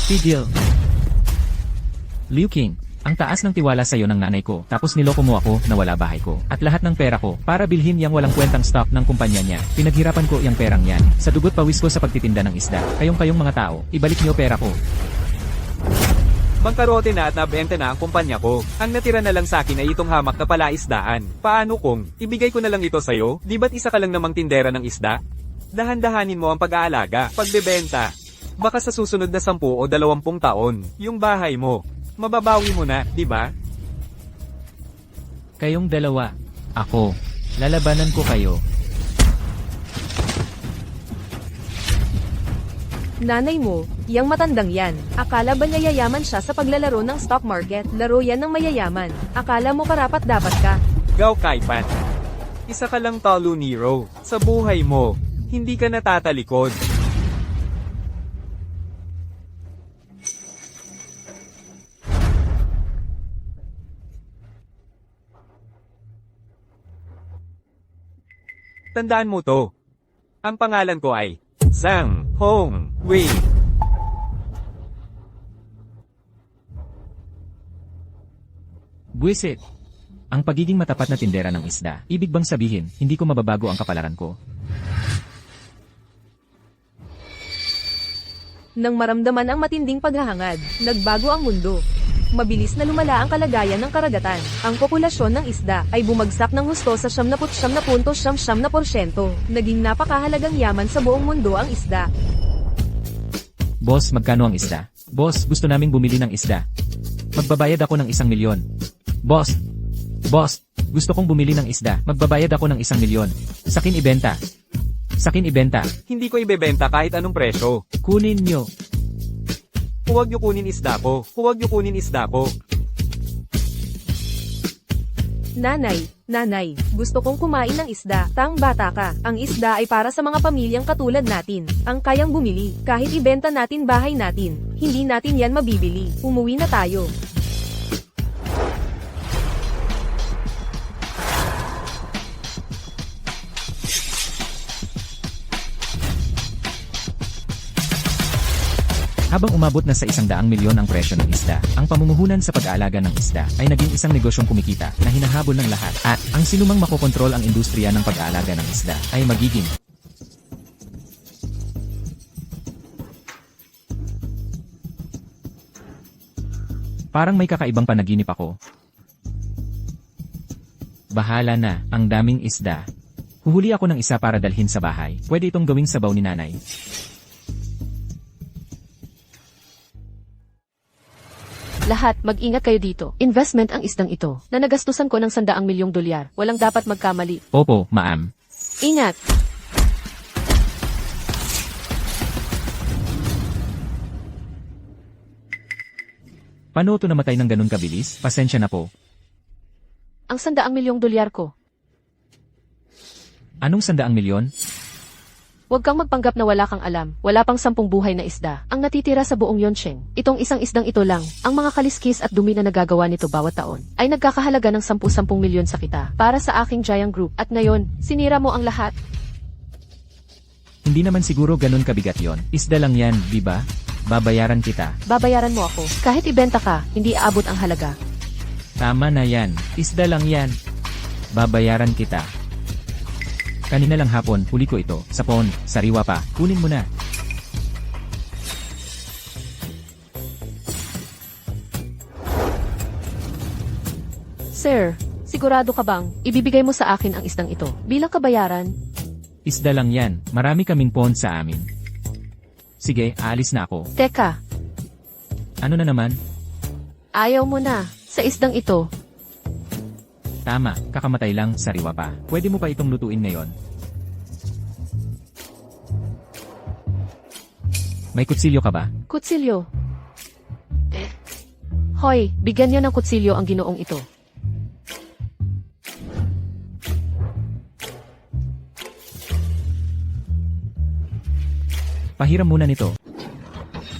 Tigil. Liu King, ang taas ng tiwala sa'yo ng nanay ko, tapos niloko mo ako, nawala bahay ko, at lahat ng pera ko, para bilhin yang walang kwentang stock ng kumpanya niya. Pinaghirapan ko yang perang yan, sa dugot pawis ko sa pagtitinda ng isda. Kayong mga tao, ibalik niyo pera ko. Bangkarote na at nabenta na ang kumpanya ko. Ang natira na lang sa akin ay itong hamak na palaisdaan. Paano kung ibigay ko na lang ito sa'yo? Di ba't isa ka lang namang tindera ng isda? Dahan-dahanin mo ang pag-aalaga, pagbebenta. Baka sa susunod na 10 o 20 taon, yung bahay mo, mababawi mo na, di ba? Kayong dalawa, ako, lalabanan ko kayo. Nanay mo, yang matandang yan. Akala ba niya yayaman siya sa paglalaro ng stock market? Laro yan ng mayayaman. Akala mo karapat dapat ka? Gao Kaipan. Isa ka lang talo Nero. Sa buhay mo, hindi ka natatalikod. Tandaan mo to. Ang pangalan ko ay Zhang Hong Wei. Buwisit. Ang pagiging matapat na tindera ng isda, ibig bang sabihin, hindi ko mababago ang kapalaran ko? Nang maramdaman ang matinding paghahangad, nagbago ang mundo. Mabilis na lumala ang kalagayan ng karagatan. Ang populasyon ng isda ay bumagsak ng husto sa 79.7%. Naging napakahalagang yaman sa buong mundo ang isda. Boss, magkano ang isda? Boss, gusto naming bumili ng isda. Magbabayad ako ng 1 milyon. Boss, gusto kong bumili ng isda. Magbabayad ako ng 1 milyon. Sakin ibenta. Sakin ibenta. Hindi ko ibebenta kahit anong presyo. Kunin nyo. Huwag niyo kunin isda ko. Huwag niyo kunin isda ko. Nanay, gusto kong kumain ng isda. Tang bata ka. Ang isda ay para sa mga pamilyang katulad natin. Ang kayang bumili. Kahit ibenta natin bahay natin, hindi natin yan mabibili. Umuwi na tayo. Habang umabot na sa 100 milyon ang presyo ng isda, ang pamumuhunan sa pag-aalaga ng isda ay naging isang negosyong kumikita na hinahabol ng lahat. At ang sinumang makokontrol ang industriya ng pag-aalaga ng isda ay magiging parang may kakaibang panaginip ako. Bahala na, ang daming isda. Huhuli ako ng isa para dalhin sa bahay. Pwede itong gawing sabaw ni nanay. Lahat, mag-ingat kayo dito. Investment ang isdang ito, na nagastusan ko ng $100 milyong. Walang dapat magkamali. Opo, ma'am. Ingat! Paano ito namatay ng ganun kabilis? Pasensya na po. Ang $100 milyong ko. Anong 100 milyon? Huwag kang magpanggap na wala kang alam. Wala pang 10 buhay na isda ang natitira sa buong Yongsheng. Itong isang isdang ito lang, ang mga kaliskis at dumi na nagagawa nito bawat taon, ay nagkakahalaga ng 10 milyon sa kita para sa aking giant group. At ngayon, sinira mo ang lahat. Hindi naman siguro ganun kabigat yon. Isda lang yan, di ba? Babayaran kita. Babayaran mo ako. Kahit ibenta ka, hindi aabot ang halaga. Tama na yan. Isda lang yan. Babayaran kita. Kanina lang hapon, huli ko ito. Sa pond, sariwa pa. Kunin mo na. Sir, sigurado ka bang ibibigay mo sa akin ang isdang ito bilang kabayaran? Isda lang yan. Marami kaming pond sa amin. Sige, aalis na ako. Teka, Ano na naman? ayaw mo na sa isdang ito. Tama, kakamatay lang, sariwa pa. Pwede mo pa itong lutuin ngayon. May kutsilyo ka ba? Kutsilyo. Hoy, bigyan niyo ng kutsilyo ang ginoong ito. Pahiram muna nito.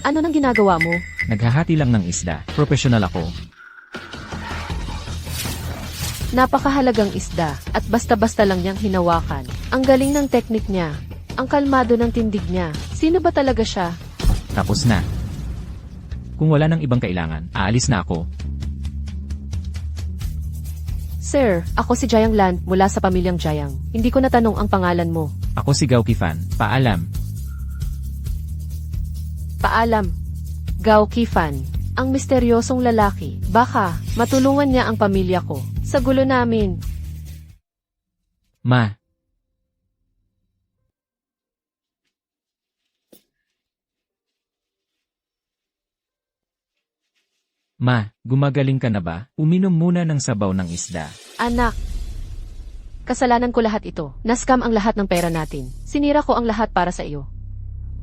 Ano nang ginagawa mo? Naghahati lang ng isda. Professional ako. Napakahalagang isda, at basta-basta lang niyang hinawakan. Ang galing ng teknik niya. Ang kalmado ng tindig niya. Sino ba talaga siya? Tapos na. Kung wala nang ibang kailangan, aalis na ako. Sir, ako si Jayang Land mula sa pamilyang Jayang. Hindi ko natanong ang pangalan mo. Ako si Gao Kifan. Paalam. Paalam. Gao Kifan. Ang misteryosong lalaki. Baka, matulungan niya ang pamilya ko. Sa gulo namin. Ma. Ma, gumagaling ka na ba? Uminom muna ng sabaw ng isda. Anak. Kasalanan ko lahat ito. Naskam ang lahat ng pera natin. Sinira ko ang lahat para sa iyo.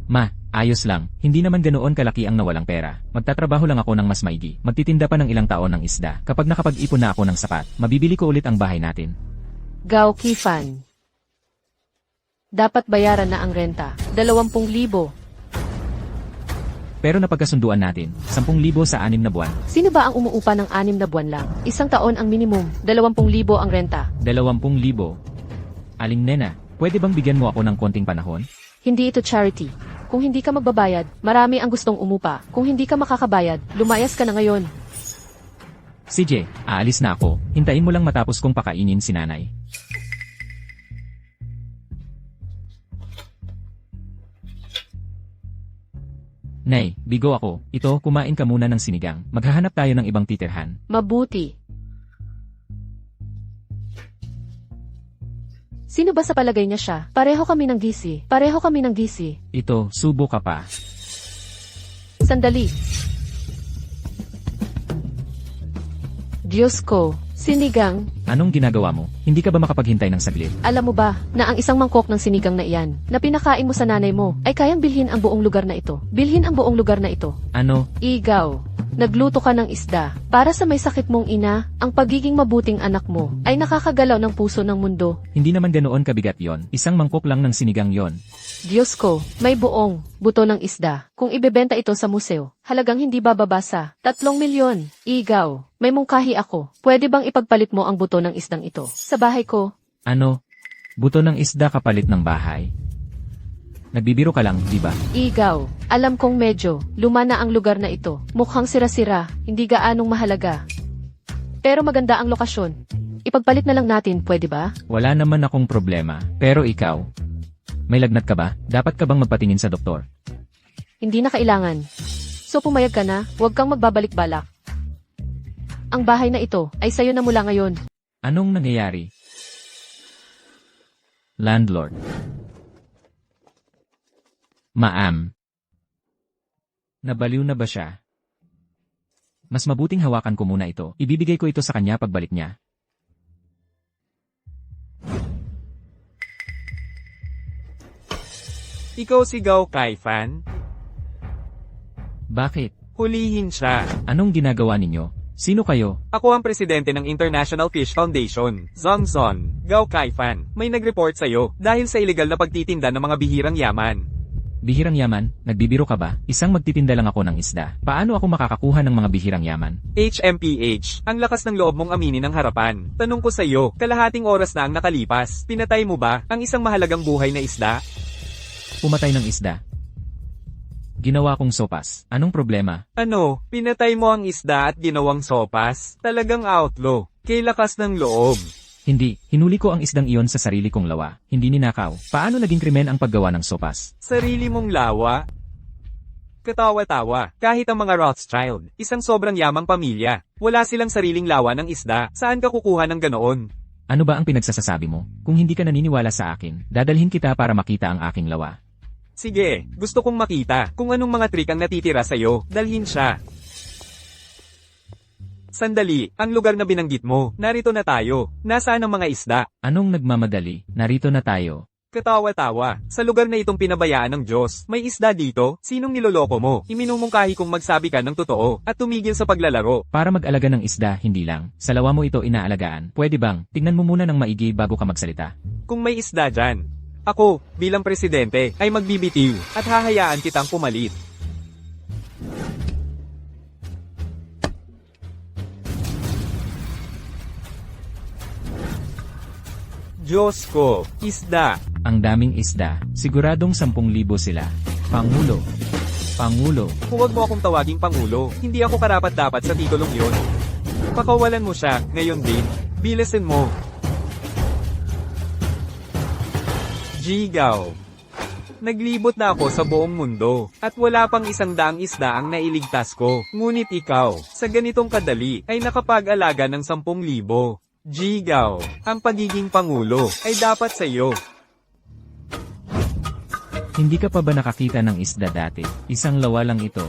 Ma, ayos lang. Hindi naman ganoon kalaki ang nawalang pera. Magtatrabaho lang ako ng mas maigi. Magtitinda pa ng ilang taon ng isda. Kapag nakapag-ipon na ako ng sapat, mabibili ko ulit ang bahay natin. Gao Kifan. Dapat bayaran na ang renta. 20,000. Pero napagkasunduan natin, 10,000 sa 6 na buwan. Sino ba ang umuupa ng 6 na buwan lang? Isang taon ang minimum. 20,000 ang renta. 20,000. Aling nena, pwede bang bigyan mo ako ng konting panahon? Hindi ito charity. Kung hindi ka magbabayad, marami ang gustong umupa. Kung hindi ka makakabayad, lumayas ka na ngayon. CJ, aalis na ako. Hintayin mo lang matapos kong pakainin si nanay. Nay, bigo ako. Ito, kumain ka muna ng sinigang. Maghahanap tayo ng ibang titirhan. Mabuti. Sino ba sa palagay niya siya? Pareho kami ng gisi. Pareho kami ng gisi. Ito, subo ka pa. Sandali. Diyos ko, sinigang. Anong ginagawa mo? Hindi ka ba makapaghintay ng saglit? Alam mo ba na ang isang mangkok ng sinigang na iyan na pinakain mo sa nanay mo ay kayang bilhin ang buong lugar na ito? Bilhin ang buong lugar na ito. Ano? Igaw, nagluto ka ng isda. Para sa may sakit mong ina, ang pagiging mabuting anak mo ay nakakagalaw ng puso ng mundo. Hindi naman ganoon kabigat yon. Isang mangkok lang ng sinigang yon. Diyos ko, may buong buto ng isda. Kung ibebenta ito sa museo, halagang hindi bababa sa 3 milyon. Igaw, may mungkahi ako. Pwede bang ipagpalit mo ang buto ng isdang ito sa bahay ko? Ano? Buto ng isda kapalit ng bahay? Nagbibiro ka lang, di ba? Igaw, alam kong medyo luma na ang lugar na ito. Mukhang sira-sira, hindi gaanong mahalaga. Pero maganda ang lokasyon. Ipagpalit na lang natin, pwede ba? Wala naman akong problema. Pero ikaw, may lagnat ka ba? Dapat ka bang magpatingin sa doktor? Hindi na kailangan. So pumayag ka na, huwag kang magbabalik-balak. Ang bahay na ito ay sayo na mula ngayon. Anong nangyayari? Landlord. Ma'am. Nabaliw na ba siya? Mas mabuting hawakan ko muna ito. Ibibigay ko ito sa kanya pagbalik niya. Ikaw si Gao Kifan? Bakit? Hulihin siya. Anong ginagawa ninyo? Sino kayo? Ako ang presidente ng International Fish Foundation, Zongzon. Gao Kifan, may nag-report sa'yo dahil sa illegal na pagtitinda ng mga bihirang yaman. Bihirang yaman? Nagbibiro ka ba? Isang magtitinda lang ako ng isda. Paano ako makakakuha ng mga bihirang yaman? HMPH, ang lakas ng loob mong aminin ng harapan. Tanong ko sa'yo, kalahating oras na ang nakalipas. Pinatay mo ba ang isang mahalagang buhay na isda? Pumatay ng isda. Ginawa kong sopas. Anong problema? Ano, pinatay mo ang isda at ginawang sopas? Talagang outlaw. Kay lakas ng loob. Hindi, hinuli ko ang isdang iyon sa sarili kong lawa. Hindi ninakaw. Paano naging krimen ang paggawa ng sopas? Sarili mong lawa? Katawa-tawa. Kahit ang mga Rothschild, isang sobrang yamang pamilya. Wala silang sariling lawa ng isda. Saan ka kukuha ng ganoon? Ano ba ang pinagsasasabi mo? Kung hindi ka naniniwala sa akin, dadalhin kita para makita ang aking lawa. Sige, gusto kong makita kung anong mga trick ang natitira sa'yo. Dalhin siya. Sandali, ang lugar na binanggit mo, narito na tayo. Nasaan ang mga isda? Anong nagmamadali? Narito na tayo. Katawa-tawa. Sa lugar na itong pinabayaan ng Diyos, may isda dito? Sinong niloloko mo? Iminumungkahi kong magsabi ka ng totoo at tumigil sa paglalaro. Para mag-alaga ng isda, hindi lang. Sa lawa mo ito inaalagaan. Pwede bang, tignan mo muna ng maigi bago ka magsalita. Kung may isda dyan, ako, bilang presidente, ay magbibitiw at hahayaan kitang pumalit. Diyos ko, isda. Ang daming isda. Siguradong 10,000 sila. Pangulo. Pangulo. Huwag mo akong tawaging Pangulo, hindi ako karapat-dapat sa titulong yon. Pakawalan mo siya, ngayon din. Bilisin mo. Jigaw. Naglibot na ako sa buong mundo, at wala pang 100 isda ang nailigtas ko. Ngunit ikaw, sa ganitong kadali, ay nakapag-alaga ng 10,000. Jigaw, ang pagiging pangulo, ay dapat sa iyo. Hindi ka pa ba nakakita ng isda dati? Isang lawa lang ito.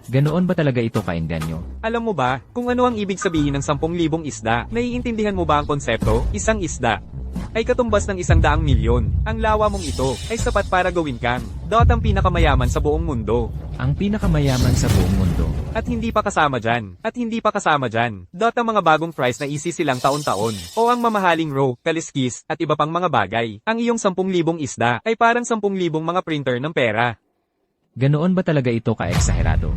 Ganoon ba talaga ito kainganyo? Alam mo ba, kung ano ang ibig sabihin ng 10,000 isda? Naiintindihan mo ba ang konsepto? Isang isda ay katumbas ng 100,000,000. Ang lawa mong ito ay sapat para gawin kang ang pinakamayaman sa buong mundo. Ang pinakamayaman sa buong mundo. At hindi pa kasama dyan. Ang mga bagong fries na isi silang taon-taon. O ang mamahaling roe, kaliskis, at iba pang mga bagay. Ang iyong 10,000 isda ay parang 10,000 mga printer ng pera. Ganoon ba talaga ito ka-eksaherado?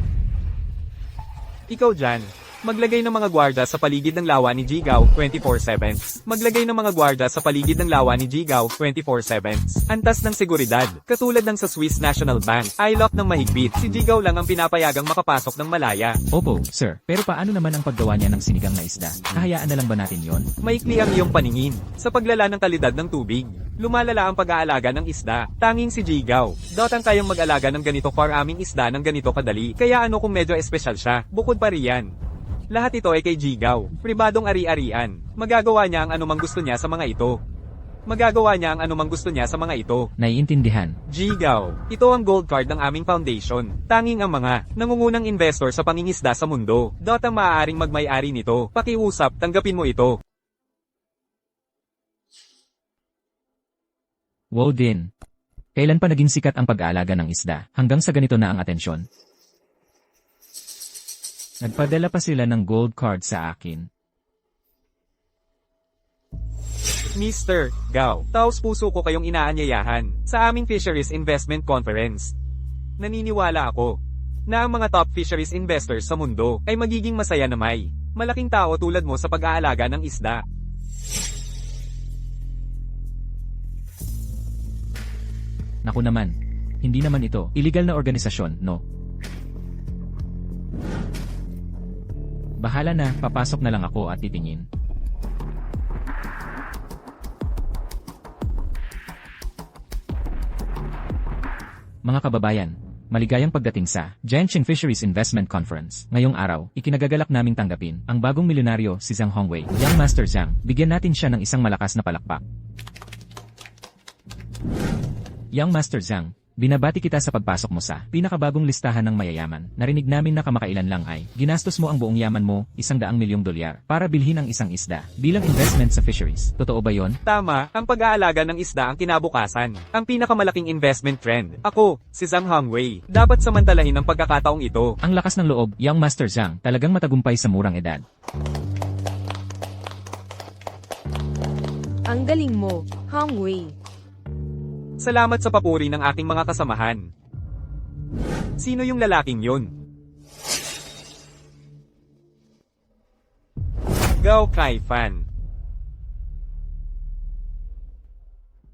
Ikaw dyan, maglagay ng mga gwarda sa paligid ng lawa ni Jigaw 24/7. Maglagay ng mga gwarda sa paligid ng lawa ni Jigaw 24/7. Antas ng seguridad, katulad ng sa Swiss National Bank. I-lock ng mahigpit. Si Jigaw lang ang pinapayagang makapasok ng malaya. Opo, sir. Pero paano naman ang paggawa niya ng sinigang na isda? Kahayaan na lang ba natin yon? Maikli ang iyong paningin. Sa paglala ng kalidad ng tubig, lumalala ang pag-aalaga ng isda. Tanging si Jigaw ang kayang mag-alaga ng ganito aming isda ng ganito kadali. Kaya ano kung medyo espesyal siya? Bukod pa riyan, lahat ito ay kay Jigaw. Pribadong ari-arian. Magagawa niya ang anumang gusto niya sa mga ito. Naiintindihan. Jigaw, ito ang gold card ng aming foundation. Tanging ang mga nangungunang investor sa pangingisda sa mundo. Ang maaaring magmay-ari nito. Pakiusap, tanggapin mo ito. Wow din. Kailan pa naging sikat ang pag-aalaga ng isda? Hanggang sa ganito na ang atensyon. Nagpadala pa sila ng gold card sa akin. Mr. Gao, taos puso ko kayong inaanyayahan sa aming Fisheries Investment Conference. Naniniwala ako na ang mga top fisheries investors sa mundo ay magiging masaya na may malaking tao tulad mo sa pag-aalaga ng isda. Naku naman. Hindi naman ito illegal na organisasyon, no? Bahala na, papasok na lang ako at titingin. Mga kababayan, maligayang pagdating sa Jiangxing Fisheries Investment Conference. Ngayong araw, ikinagagalak naming tanggapin ang bagong milyonaryo si Zhang Hongwei. Young Master Zhang, bigyan natin siya ng isang malakas na palakpak. Young Master Zhang, binabati kita sa pagpasok mo sa pinakabagong listahan ng mayayaman. Narinig namin na kamakailan lang ay ginastos mo ang buong yaman mo, $100,000,000 para bilhin ang isang isda bilang investment sa fisheries. Totoo ba yon? Tama, ang pag-aalaga ng isda ang kinabukasan. Ang pinakamalaking investment trend. Ako, si Zhang Hongwei. Dapat samantalahin ang pagkakataong ito. Ang lakas ng loob, Young Master Zhang, talagang matagumpay sa murang edad. Ang galing mo, Hongwei. Salamat sa papuri ng aking mga kasamahan. Sino yung lalaking yun? Gao Kaifan.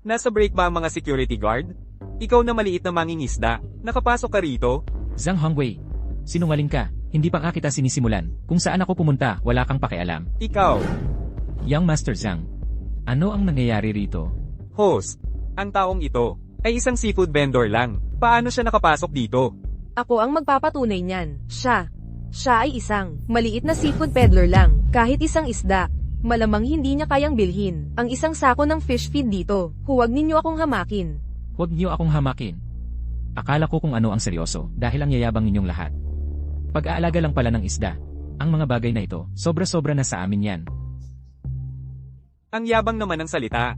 Nasa break ba ang mga security guard? Ikaw na maliit na mangingisda, nakapasok ka rito? Zhang Hongwei, sinungaling ka, hindi pa nga kita sinisimulan. Kung saan ako pumunta, wala kang pakialam. Ikaw, Young Master Zhang, ano ang nangyayari rito? host. Ang taong ito ay isang seafood vendor lang. Paano siya nakapasok dito? Ako ang magpapatunay niyan. Siya ay isang maliit na seafood peddler lang. Kahit isang isda, malamang hindi niya kayang bilhin ang isang sako ng fish feed dito. Huwag ninyo akong hamakin. Huwag niyo akong hamakin. Akala ko kung ano ang seryoso dahil ang yayabang ninyong lahat. Pag-aalaga lang pala ng isda. Ang mga bagay na ito, sobra-sobra na sa amin yan. Ang yabang naman ng salita.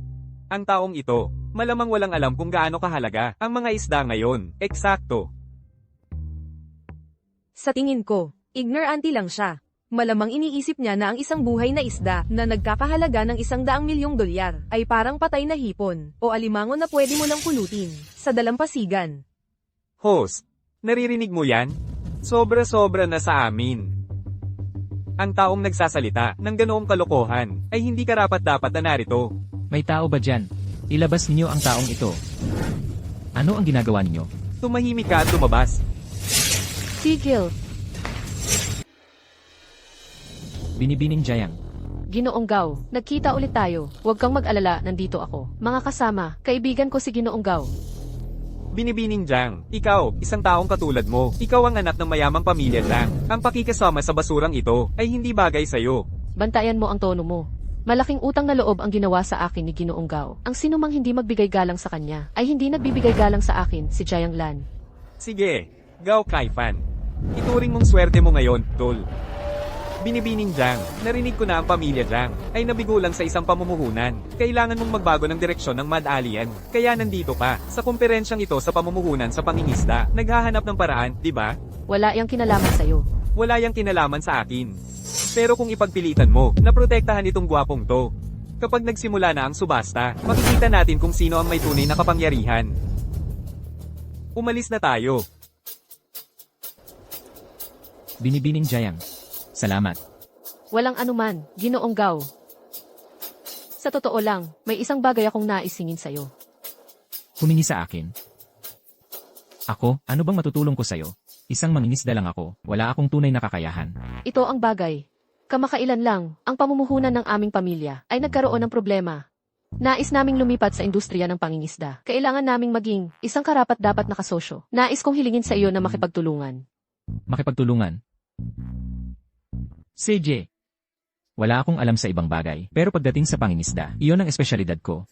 Ang taong ito, malamang walang alam kung gaano kahalaga ang mga isda ngayon. Eksakto. Sa tingin ko, ignorante lang siya. Malamang iniisip niya na ang isang buhay na isda na nagkakahalaga ng $100,000,000 ay parang patay na hipon o alimango na pwede mo nang pulutin sa dalampasigan. Host, naririnig mo yan? Sobra-sobra na sa amin. Ang taong nagsasalita ng ganoong kalokohan ay hindi karapat-dapat na narito. May tao ba dyan? Ilabas ninyo ang taong ito. Ano ang ginagawa ninyo? Tumahimik ka at lumabas. Tigil! Binibining Jayang. Ginoong Gao, nagkita ulit tayo. Huwag kang mag-alala, nandito ako. Mga kasama, kaibigan ko si Ginoong Gao. Binibining Jiang, ikaw, isang taong katulad mo. Ikaw ang anak ng mayamang pamilya Jiang. Ang pakikasama sa basurang ito ay hindi bagay sa'yo. Bantayan mo ang tono mo. Malaking utang na loob ang ginawa sa akin ni Ginoong Gao. Ang sinumang hindi magbigay galang sa kanya, ay hindi nagbibigay galang sa akin, si Jiang Lan. Sige, Gao Kaifan. Ituring mong swerte mo ngayon, tol. Binibining Jiang, narinig ko na ang pamilya Jiang ay nabigo lang sa isang pamumuhunan. Kailangan mong magbago ng direksyon ng Mad Alien. Kaya nandito ka, sa komperensyang ito sa pamumuhunan sa pangingisda. Naghahanap ng paraan, di ba? Wala yang kinalaman sa'yo. Wala yang kinalaman sa akin. Pero kung ipagpilitan mo, naprotektahan itong gwapong to. Kapag nagsimula na ang subasta, makikita natin kung sino ang may tunay na kapangyarihan. Umalis na tayo. Binibining Jayang. Salamat. Walang anuman, Ginoong Gao. Sa totoo lang, may isang bagay akong naisingin sa'yo. Humingi sa akin. Ako, ano bang matutulong ko sa'yo? Isang mangingisda lang ako, wala akong tunay na kakayahan. Ito ang bagay. Kamakailan lang, ang pamumuhunan ng aming pamilya ay nagkaroon ng problema. Nais naming lumipat sa industriya ng pangingisda. Kailangan naming maging isang karapat-dapat na kasosyo. Nais kong hilingin sa iyo na makipagtulungan. Makipagtulungan. CJ. Wala akong alam sa ibang bagay, pero pagdating sa pangingisda, iyon ang espesyalidad ko.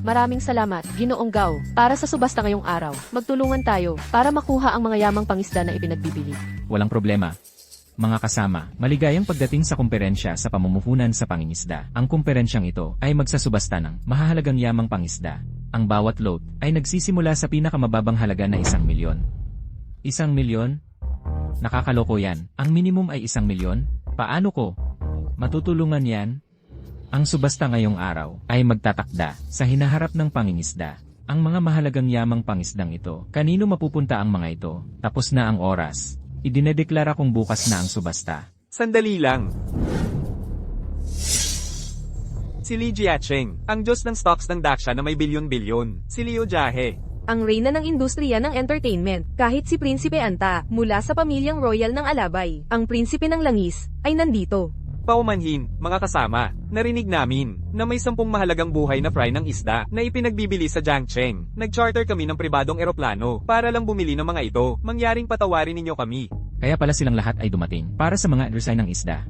Maraming salamat, Ginoong Gao, para sa subasta ngayong araw. Magtulungan tayo para makuha ang mga yamang pangisda na ipinagbibili. Walang problema. Mga kasama, maligayang pagdating sa kumperensya sa pamumuhunan sa pangingisda. Ang kumperensyang ito ay magsasubasta ng mahahalagang yamang pangisda. Ang bawat lot ay nagsisimula sa pinakamababang halaga na 1 milyon. 1 milyon? Nakakaloko yan. Ang minimum ay 1 milyon? Paano ko matutulungan yan? Ang subasta ngayong araw ay magtatakda sa hinaharap ng pangingisda. Ang mga mahalagang yamang pangisdang ito, kanino mapupunta ang mga ito? Tapos na ang oras. Idinedeklara kong bukas na ang subasta. Sandali lang. Si Li Jiacheng, ang Diyos ng stocks ng Daksha na may bilyon-bilyon. Si Liu Jahe. Ang reyna ng industriya ng entertainment, kahit si Prinsipe Anta, mula sa pamilyang royal ng Alabay, ang Prinsipe ng Langis, ay nandito. Paumanhin, mga kasama, narinig namin na may 10 mahalagang buhay na fry ng isda na ipinagbibili sa Jiangcheng. Nag-charter kami ng pribadong eroplano para lang bumili ng mga ito. Mangyaring patawarin ninyo kami. Kaya pala silang lahat ay dumating para sa mga design ng isda.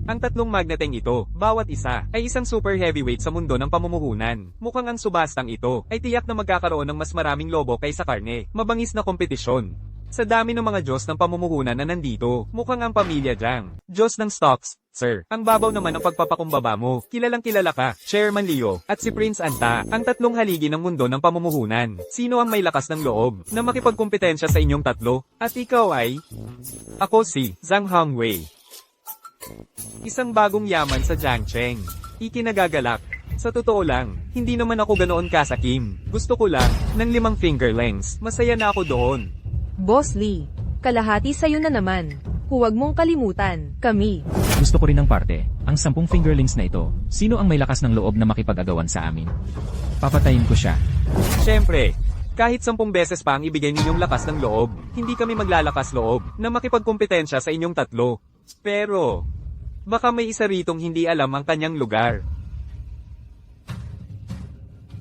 Ang 3 magneteng ito, bawat isa, ay isang super heavyweight sa mundo ng pamumuhunan. Mukhang ang subastang ito ay tiyak na magkakaroon ng mas maraming lobo kaysa karne. Mabangis na kompetisyon. Sa dami ng mga Diyos ng pamumuhunan na nandito, mukhang ang pamilya Jiang. Diyos ng stocks, sir. Ang babaw naman ng pagpapakumbaba mo. Kilalang kilala ka, Chairman Leo, at si Prince Anta, ang 3 haligi ng mundo ng pamumuhunan. Sino ang may lakas ng loob na makipagkumpetensya sa inyong 3? At ikaw ay? Ako si Zhang Hongwei. Isang bagong yaman sa Jiangcheng. Ikinagagalak. Sa totoo lang, hindi naman ako ganoon kasakim. Gusto ko lang, ng 5 fingerlings. Masaya na ako doon. Boss Lee, kalahati sa'yo na naman. Huwag mong kalimutan, kami. Gusto ko rin ng parte, ang 10 fingerlings na ito. Sino ang may lakas ng loob na makipag-agawan sa amin? Papatayin ko siya. Siyempre, kahit 10 beses pa ang ibigay ninyong lakas ng loob, hindi kami maglalakas loob na makipagkumpetensya sa inyong 3. Pero, baka may isa ritong hindi alam ang kanyang lugar.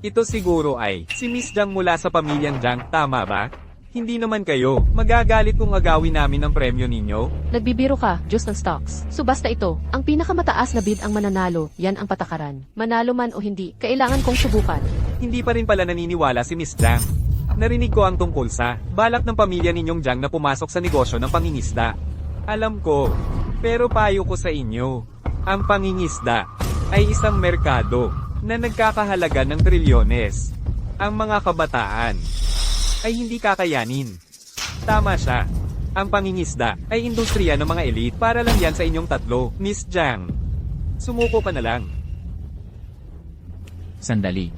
Ito siguro ay si Miss Jiang mula sa pamilyang Jiang, tama ba? Hindi naman kayo. Magagalit kung agawin namin ang premyo ninyo? Nagbibiro ka, Diyos ng stocks. Subasta ito, ang pinakamataas na bid ang mananalo, yan ang patakaran. Manalo man o hindi, kailangan kong subukan. Hindi pa rin pala naniniwala si Miss Jiang. Narinig ko ang tungkol sa balak ng pamilya ninyong Jiang na pumasok sa negosyo ng pangingisda. Alam ko, pero payo ko sa inyo, ang pangingisda ay isang merkado na nagkakahalaga ng trilyones. Ang mga kabataan ay hindi kakayanin. Tama siya. Ang pangingisda ay industriya ng mga elite para lang yan sa inyong 3, Miss Jiang. Sumuko ka na lang. Sandali.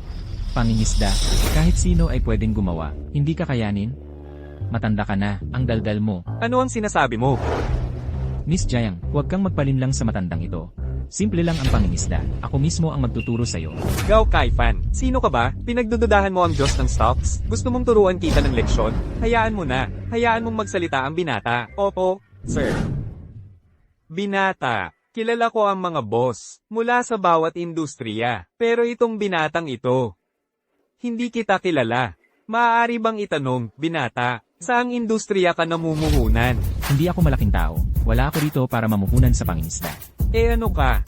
Pangingisda, kahit sino ay pwedeng gumawa. Hindi kakayanin? Matanda ka na, ang daldal mo. Ano ang sinasabi mo? Miss Jiang, huwag kang magpalinlang sa matandang ito. Simple lang ang pangingisda. Ako mismo ang magtuturo sa'yo. Gao Kaifan, sino ka ba? Pinagdududahan mo ang Diyos ng stocks? Gusto mong turuan kita ng leksyon? Hayaan mo na. Hayaan mong magsalita ang binata. Opo, sir. Binata. Kilala ko ang mga boss mula sa bawat industriya. Pero itong binatang ito, hindi kita kilala. Maaari bang itanong, binata, saang industriya ka namumuhunan? Hindi ako malaking tao. Wala ako rito para mamuhunan sa pangingisda. Eh ano ka?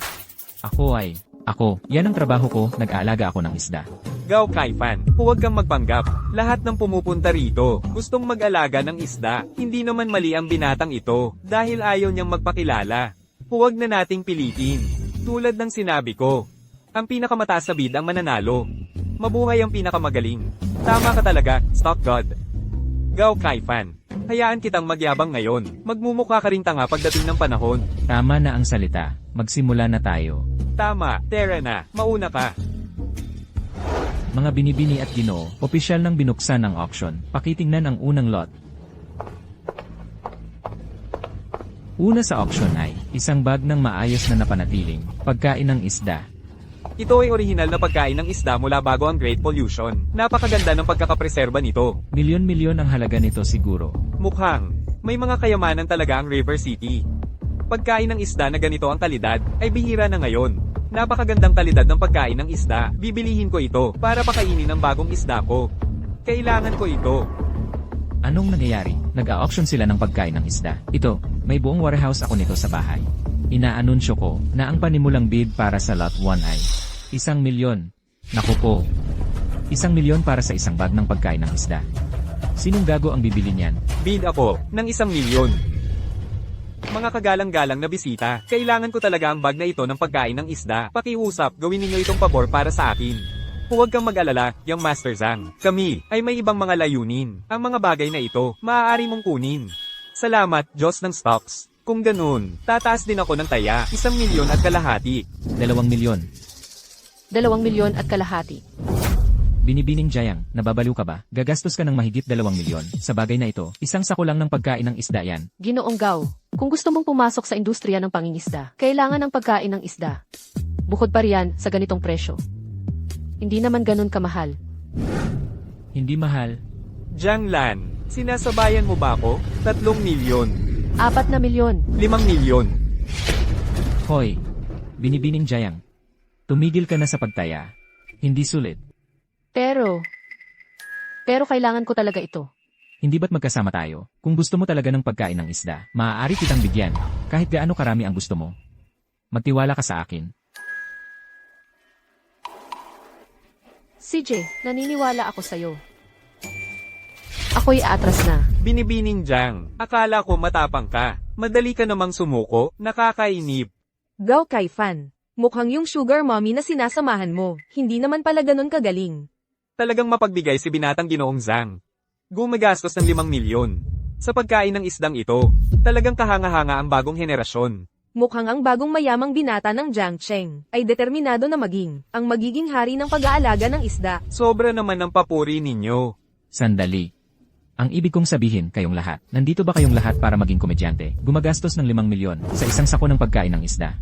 Ako, yan ang trabaho ko, nag-aalaga ako ng isda. Gao Kaifan, huwag kang magpanggap. Lahat ng pumupunta rito, gustong mag-alaga ng isda. Hindi naman mali ang binatang ito, dahil ayaw niyang magpakilala. Huwag na nating pilitin. Tulad ng sinabi ko, ang pinakamataas sa bid ang mananalo. Mabuhay ang pinakamagaling. Tama ka talaga, Stock God. Gao Kaifan, hayaan kitang magyabang ngayon. Magmumukha ka rin tanga pagdating ng panahon. Tama na ang salita, magsimula na tayo. Tama, tara na, mauna ka. Mga binibini at ginoo, opisyal nang binuksan ang auction. Pakitingnan ang unang lot. Una sa auction ay, isang bag ng maayos na napanatiling pagkain ng isda. Ito ay orihinal na pagkain ng isda mula bago ang Great Pollution. Napakaganda ng pagkakapreserba nito. Milyon-milyon ang halaga nito siguro. Mukhang, may mga kayamanan talaga ang River City. Pagkain ng isda na ganito ang kalidad, ay bihira na ngayon. Napakagandang kalidad ng pagkain ng isda. Bibilihin ko ito, para pakainin ang bagong isda ko. Kailangan ko ito. Anong nangyayari? Nag-a-auction sila ng pagkain ng isda. Ito, may buong warehouse ako nito sa bahay. Inaanunsyo ko na ang panimulang bid para sa lot 1 ay 1,000,000. Naku po. 1,000,000 para sa isang bag ng pagkain ng isda. Sinong gago ang bibili niyan? Bid ako, ng 1,000,000. Mga kagalang-galang na bisita, kailangan ko talaga ang bag na ito ng pagkain ng isda. Pakiusap, gawin ninyo itong pabor para sa akin. Huwag kang mag-alala, yung Master Zhang. Kami, ay may ibang mga layunin. Ang mga bagay na ito, maaari mong kunin. Salamat, Diyos ng stocks. Kung ganun, tataas din ako ng taya, 1,500,000. 2,000,000. 2,500,000. Binibining Jayang, nababaliw ka ba? Gagastos ka ng mahigit 2,000,000 sa bagay na ito. Isang sako lang ng pagkain ng isda yan. Ginoong Gao, kung gusto mong pumasok sa industriya ng pangingisda, kailangan ng pagkain ng isda. Bukod pa riyan sa ganitong presyo. Hindi naman ganun kamahal. Hindi mahal. Jiang Lan, sinasabayan mo ba ako? 3,000,000. 4,000,000. 5,000,000. Hoy, binibining Jayang. Tumigil ka na sa pagtaya. Hindi sulit. Pero kailangan ko talaga ito. Hindi ba't magkasama tayo? Kung gusto mo talaga ng pagkain ng isda, maaari kitang bigyan, kahit gaano karami ang gusto mo. Magtiwala ka sa akin. CJ, naniniwala ako sa'yo. Ako'y aatras na. Binibining Jiang, akala ko matapang ka. Madali ka namang sumuko, nakakainip. Gao Kaifan, mukhang yung sugar mommy na sinasamahan mo, hindi naman pala ganun kagaling. Talagang mapagbigay si binatang Ginoong Zhang. Gumagastos ng 5,000,000. Sa pagkain ng isdang ito, talagang kahanga-hanga ang bagong henerasyon. Mukhang ang bagong mayamang binata ng Jiang Cheng ay determinado na ang magiging hari ng pag-aalaga ng isda. Sobra naman ang papuri ninyo. Sandali. Ang ibig kong sabihin, kayong lahat, nandito ba kayong lahat para maging komedyante? Gumagastos ng 5,000,000 sa isang sako ng pagkain ng isda.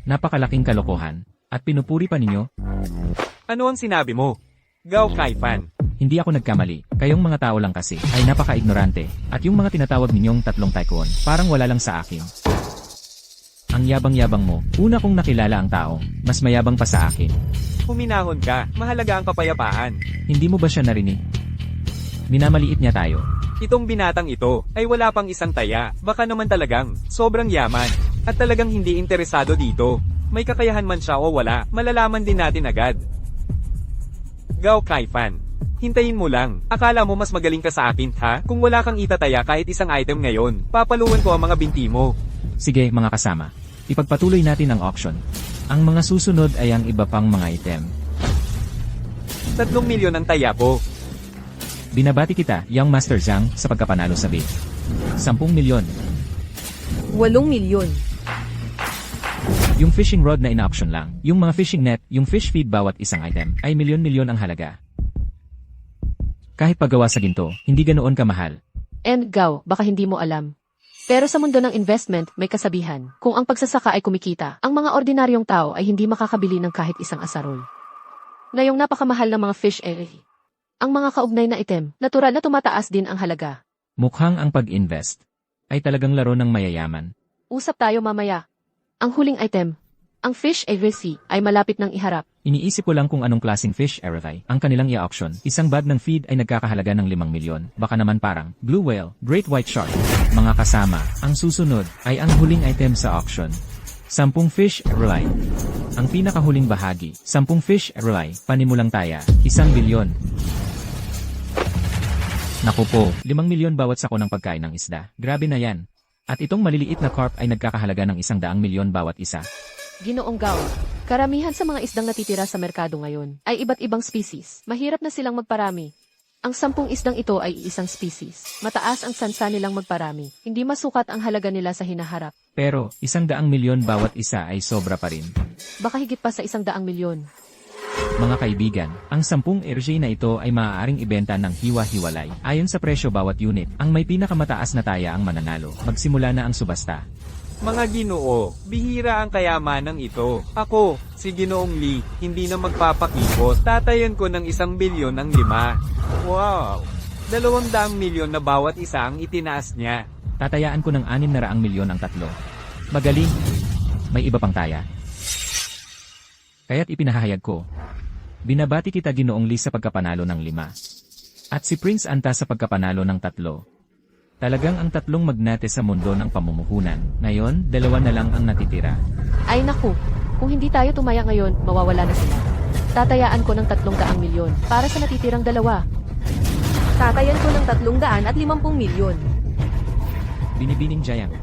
Napakalaking kalokohan. At pinupuri pa ninyo? Ano ang sinabi mo? Gao Kaifan. Hindi ako nagkamali. Kayong mga tao lang kasi ay napaka-ignorante. At yung mga tinatawag ninyong tatlong tycoon, parang wala lang sa akin. Ang yabang-yabang mo. Una kong nakilala ang taong mas mayabang pa sa akin. Huminahon ka, mahalaga ang kapayapaan. Hindi mo ba siya narinig? Minamaliit niya tayo. Itong binatang ito ay wala pang isang taya, baka naman talagang sobrang yaman. At talagang hindi interesado dito. May kakayahan man siya o wala, malalaman din natin agad. Gao Kaifan, hintayin mo lang. Akala mo mas magaling ka sa akin, ha? Kung wala kang itataya kahit isang item ngayon, papaluan ko ang mga binti mo. Sige, mga kasama. Ipagpatuloy natin ang auction. Ang mga susunod ay ang iba pang mga item. 3,000,000 ang taya ko. Binabati kita, Young Master Zhang, sa pagkapanalo sa bid. 10,000,000. 8,000,000. Yung fishing rod na ina-auction lang, yung mga fishing net, yung fish feed bawat isang item, ay milyon-milyon ang halaga. Kahit paggawa sa ginto, hindi ganoon kamahal. And Gao, baka hindi mo alam. Pero sa mundo ng investment, may kasabihan. Kung ang pagsasaka ay kumikita, ang mga ordinaryong tao ay hindi makakabili ng kahit isang asarol. Ngayong napakamahal ng mga fish ang mga kaugnay na item, natural na tumataas din ang halaga. Mukhang ang pag-invest ay talagang laro ng mayayaman. Usap tayo mamaya. Ang huling item, ang fish everything ay malapit ng iharap. Iniisip ko lang kung anong klaseng fish everything ang kanilang i-auction. Isang bag ng feed ay nagkakahalaga ng 5 milyon. Baka naman parang blue whale, great white shark. Mga kasama, ang susunod ay ang huling item sa auction. 10 fish relay. Ang pinakahuling bahagi, 10 fish relay, panimulang taya, 1 bilyon. Naku po, 5 milyon bawat sako ng pagkain ng isda. Grabe na yan. At itong maliliit na carp ay nagkakahalaga ng 100 milyon bawat isa. Ginoong Gao, karamihan sa mga isdang natitira sa merkado ngayon ay iba't ibang species. Mahirap na silang magparami. Ang 10 isdang ito ay isang species. Mataas ang sansa nilang magparami. Hindi masukat ang halaga nila sa hinaharap. Pero, 100 milyon bawat isa ay sobra pa rin. Baka higit pa sa 100 milyon. Mga kaibigan, ang 10 RJ na ito ay maaaring ibenta ng hiwa-hiwalay. Ayon sa presyo bawat unit, ang may pinakamataas na taya ang mananalo. Magsimula na ang subasta. Mga Ginoo, bihira ang kayamanang ito. Ako, si Ginoong Lee, hindi na magpapakipot. Tatayan ko ng 1 bilyon ang 5. Wow! 200 milyon na bawat isa ang itinaas niya. Tatayaan ko ng 600 milyon ang 3. Magaling! May iba pang taya. Kaya't ipinahahayag ko. Binabati kita Ginoong Lee sa pagkapanalo ng 5. At si Prince Anta sa pagkapanalo ng 3. Talagang ang 3 magnate sa mundo ng pamumuhunan. Ngayon, 2 na lang ang natitira. Ay naku, kung hindi tayo tumaya ngayon, mawawala na sila. Tatayaan ko ng 300 milyon para sa natitirang 2. Tatayan ko ng 350 milyon. Binibining Jayang.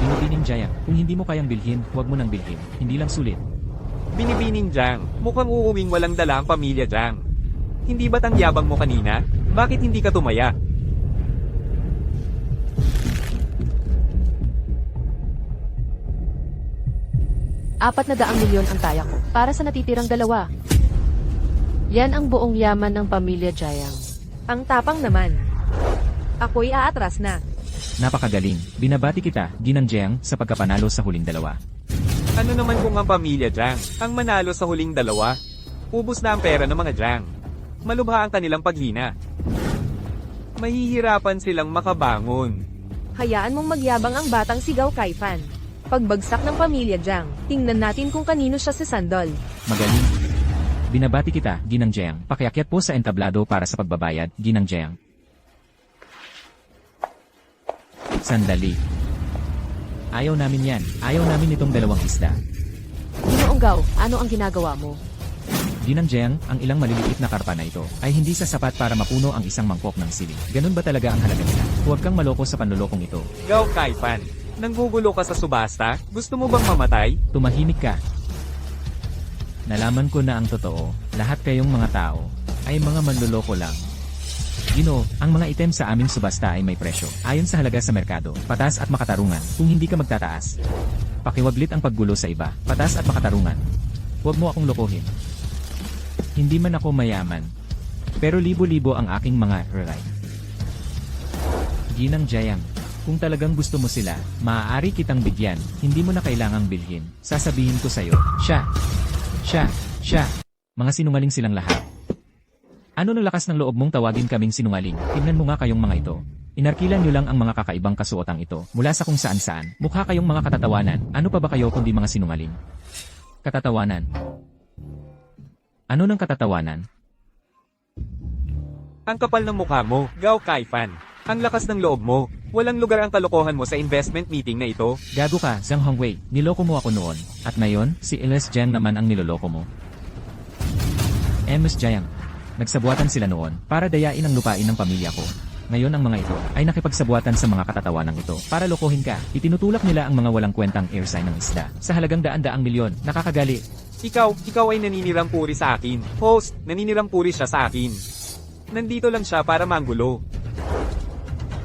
Binibining Jayang. Kung hindi mo kayang bilhin, huwag mo nang bilhin. Hindi lang sulit. Binibining Jang, mukhang uuwing walang dala ang pamilya Jang. Hindi ba't ang yabang mo kanina? Bakit hindi ka tumaya? Apat na 100 milyon ang taya ko para sa natitirang 2. Yan ang buong yaman ng pamilya Jayang. Ang tapang naman. Ako'y aatras na. Napakagaling. Binabati kita, Ginang Jayang, sa pagkapanalo sa huling 2. Ano naman kung ang pamilya Jang ang manalo sa huling 2? Ubus na ang pera ng mga Jang. Malubha ang kanilang paghina. Mahihirapan silang makabangon. Hayaan mong magyabang ang batang sigaw Kaifan. Pagbagsak ng pamilya Jang, tingnan natin kung kanino siya si Sandol. Magaling. Binabati kita, Ginang Jayang. Pakiakyat po sa entablado para sa pagbabayad, Ginang Jayang. Sandali. Ayaw namin yan. Ayaw namin itong 2 isda. Ginoong Gao, ano ang ginagawa mo? Ginang Jayang, ang ilang maliliit na karpa na ito ay hindi sasapat para mapuno ang isang mangkok ng sili. Ganun ba talaga ang halaga nila? Huwag kang maloko sa panlulokong ito. Gao Kaifan, nanggugulo ka sa subasta? Gusto mo bang mamatay? Tumahimik ka. Nalaman ko na ang totoo. Lahat kayong mga tao ay mga manluloko lang. Ginoo, ang mga item sa aming subasta ay may presyo. Ayon sa halaga sa merkado, patas at makatarungan. Kung hindi ka magtataas, pakiwaglit ang paggulo sa iba. Patas at makatarungan. Huwag mo akong lokohin. Hindi man ako mayaman, pero libo-libo ang aking mga relay. Ginang Jayang, kung talagang gusto mo sila, maaari kitang bigyan. Hindi mo na kailangang bilhin. Sasabihin ko sa'yo, siya. Mga sinungaling silang lahat. Ano ng lakas ng loob mong tawagin kaming sinungaling? Tingnan mo nga kayong mga ito. Inarkilan nyo lang ang mga kakaibang kasuotang ito, mula sa kung saan-saan. Mukha kayong mga katatawanan. Ano pa ba kayo kundi mga sinungaling? Katatawanan. Ano ng katatawanan? Ang kapal ng mukha mo, Gao Kaifan. Ang lakas ng loob mo. Walang lugar ang kalokohan mo sa investment meeting na ito. Gago ka, Zhang Hongwei. Niloko mo ako noon. At ngayon, si Elias Jiang naman ang niloloko mo. Ms. Jiang. Nagsabuatan sila noon para dayain ang lupain ng pamilya ko. Ngayon ang mga ito ay nakipagsabuatan sa mga katatawanang ito para lokohin ka. Itinutulak nila ang mga walang kwentang airsign ng isda sa halagang 100 milyon. Nakakagali. Ikaw ay naninirampuri sa akin. Host, naninirampuri siya sa akin. Nandito lang siya para manggulo.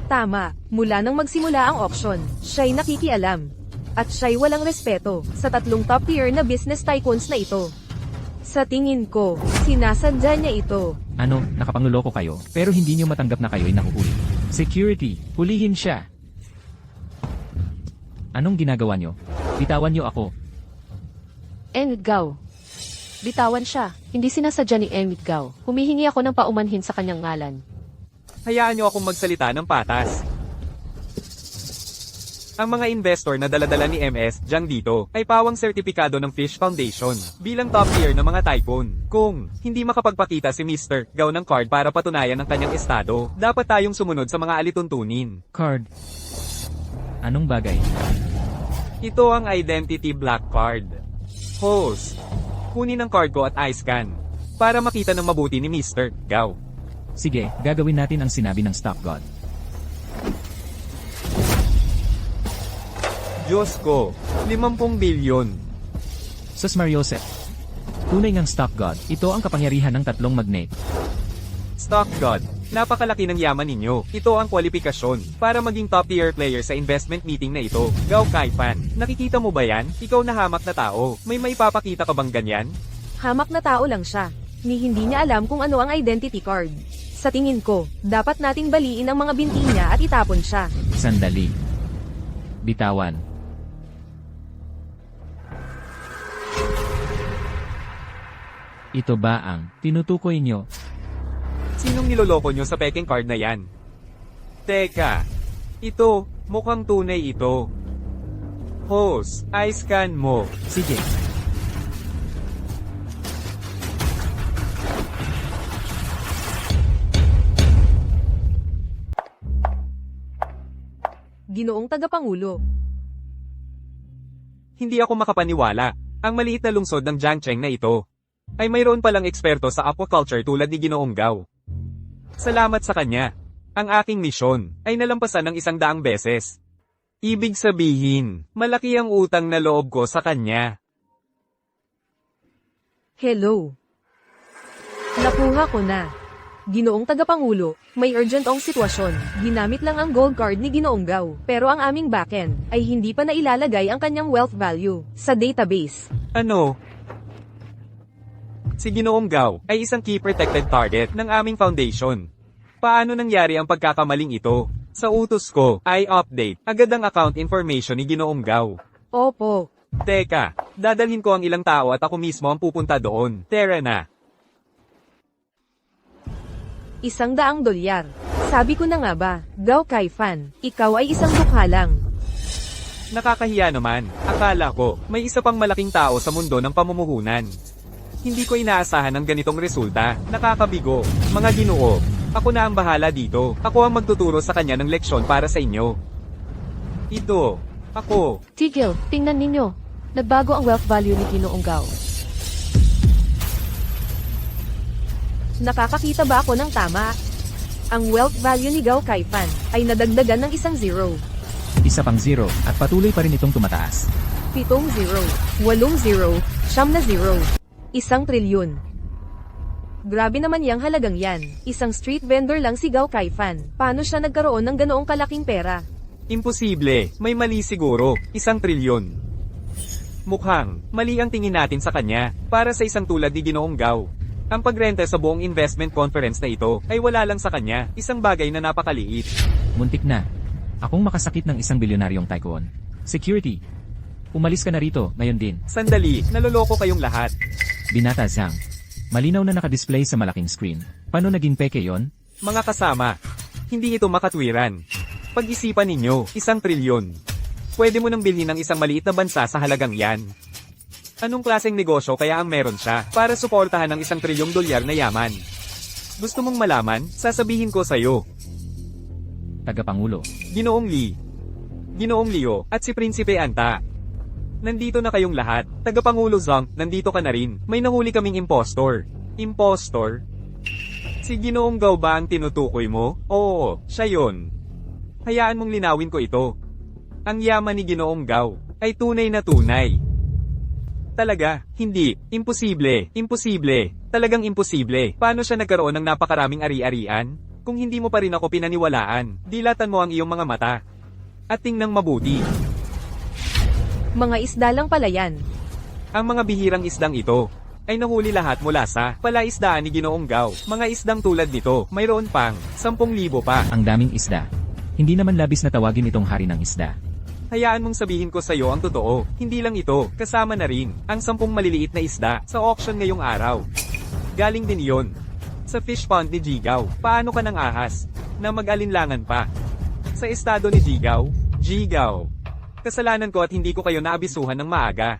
Tama, mula nang magsimula ang auction, siya'y nakikialam. At siya'y walang respeto sa 3 top tier na business tycoons na ito. Sa tingin ko, sinasadya niya ito. Ano, nakapanguloko kayo, pero hindi nyo matanggap na kayo'y nahuhuli. Security, hulihin siya. Anong ginagawa nyo? Bitawan nyo ako. Enwit Gao. Bitawan siya. Hindi sinasadya ni Enwit Gao. Humihingi ako ng paumanhin sa kanyang ngalan. Hayaan niyo akong magsalita ng patas. Ang mga investor na daladala ni MS Jiang dito ay pawang sertipikado ng Fish Foundation bilang top tier na mga tycoon. Kung hindi makapagpakita si Mr. Gao ng card para patunayan ang kanyang estado, dapat tayong sumunod sa mga alituntunin. Card. Anong bagay? Ito ang Identity Black Card. Host, kunin ang card ko at i-scan para makita ng mabuti ni Mr. Gao. Sige, gagawin natin ang sinabi ng Stock God. Diyos ko, 50 bilyon. Sus Mariosep. Tunay ngang Stock God, ito ang kapangyarihan ng tatlong magnet. Stock God, napakalaki ng yaman ninyo. Ito ang kwalifikasyon para maging top tier player sa investment meeting na ito. Gao Kaifan, nakikita mo ba yan? Ikaw na hamak na tao, may maipapakita ka bang ganyan? Hamak na tao lang siya. Ni hindi niya alam kung ano ang identity card. Sa tingin ko, dapat nating baliin ang mga binti niya at itapon siya. Sandali. Bitawan. Ito ba ang tinutukoy nyo? Sinong niloloko nyo sa peking card na yan? Teka, ito, mukhang tunay ito. Host, i-scan mo. Sige. Ginoong Tagapangulo. Hindi ako makapaniwala. Ang maliit na lungsod ng Jiangcheng na ito ay mayroon palang eksperto sa aquaculture tulad ni Ginoong Gao. Salamat sa kanya. Ang aking misyon ay nalampasan ng 100 beses. Ibig sabihin, malaki ang utang na loob ko sa kanya. Hello. Nakuha ko na. Ginoong Tagapangulo, may urgent ong sitwasyon. Ginamit lang ang gold card ni Ginoong Gao, pero ang aming backend ay hindi pa nailalagay ang kanyang wealth value sa database. Ano? Si Ginoong Gao ay isang key protected target ng aming foundation. Paano nangyari ang pagkakamaling ito? Sa utos ko, ay update agad ang account information ni Ginoong Gao. Opo. Teka, dadalhin ko ang ilang tao at ako mismo ang pupunta doon. Tara na. $100. Sabi ko na nga ba, Gao Kaifan, ikaw ay isang dukha lang. Nakakahiya naman. Akala ko, may isa pang malaking tao sa mundo ng pamumuhunan. Hindi ko inaasahan ang ganitong resulta. Nakakabigo. Mga Ginoo, ako na ang bahala dito. Ako ang magtuturo sa kanya ng leksyon para sa inyo. Ito, ako. Tigil, tingnan ninyo. Nagbago ang wealth value ni Ginoong Gao. Nakakakita ba ako ng tama? Ang wealth value ni Gao Kaifan ay nadagdagan ng 1 zero. Isa pang 0 at patuloy pa rin itong tumataas. 7 zero. 8 zero. 9 zero. 1 trilyon. Grabe naman yang halagang yan. Isang street vendor lang si Gao Kaifan. Paano siya nagkaroon ng ganoong kalaking pera? Imposible. May mali siguro. 1 trilyon. Mukhang, mali ang tingin natin sa kanya. Para sa isang tulad ni Ginoong Gao. Ang pagrenta sa buong investment conference na ito ay wala lang sa kanya. Isang bagay na napakaliit. Muntik na. Akong makasakit ng isang bilyonaryong tycoon. Security. Umalis ka na rito, ngayon din. Sandali, naloloko kayong lahat. Binata Zhang. Malinaw na nakadisplay sa malaking screen. Paano naging peke yon? Mga kasama, hindi ito makatwiran. Pag-isipan ninyo, 1 trilyon. Pwede mo nang bilhin ng isang maliit na bansa sa halagang yan. Anong klaseng negosyo kaya ang meron siya para suportahan ng $1 trilyong na yaman? Gusto mong malaman? Sasabihin ko sa'yo. Tagapangulo. Ginoong Lee, Ginoong Leo, at si Prinsipe Anta. Nandito na kayong lahat. Tagapangulo Zhang, nandito ka na rin. May nahuli kaming impostor. Impostor? Si Ginoong Gao ba ang tinutukoy mo? Oo, siya yon. Hayaan mong linawin ko ito. Ang yaman ni Ginoong Gao ay tunay na tunay. Talaga, hindi. Imposible. Imposible. Talagang imposible. Paano siya nagkaroon ng napakaraming ari-arian? Kung hindi mo pa rin ako pinaniwalaan, dilatan mo ang iyong mga mata. At tingnan mabuti. Mga isda lang pala yan. Ang mga bihirang isdang ito ay nahuli lahat mula sa palaisdaan ni Ginoong Gao. Mga isdang tulad nito, mayroon pang 10,000 pa. Ang daming isda. Hindi naman labis na tawagin itong hari ng isda. Hayaan mong sabihin ko sa iyo ang totoo. Hindi lang ito, kasama na rin ang 10 maliliit na isda sa auction ngayong araw. Galing din yon sa fish pond ni Jigao. Paano ka nang ahas? na mag-alinlangan pa. Sa estado ni Jigaw. Kasalanan ko at hindi ko kayo naabisuhan ng maaga.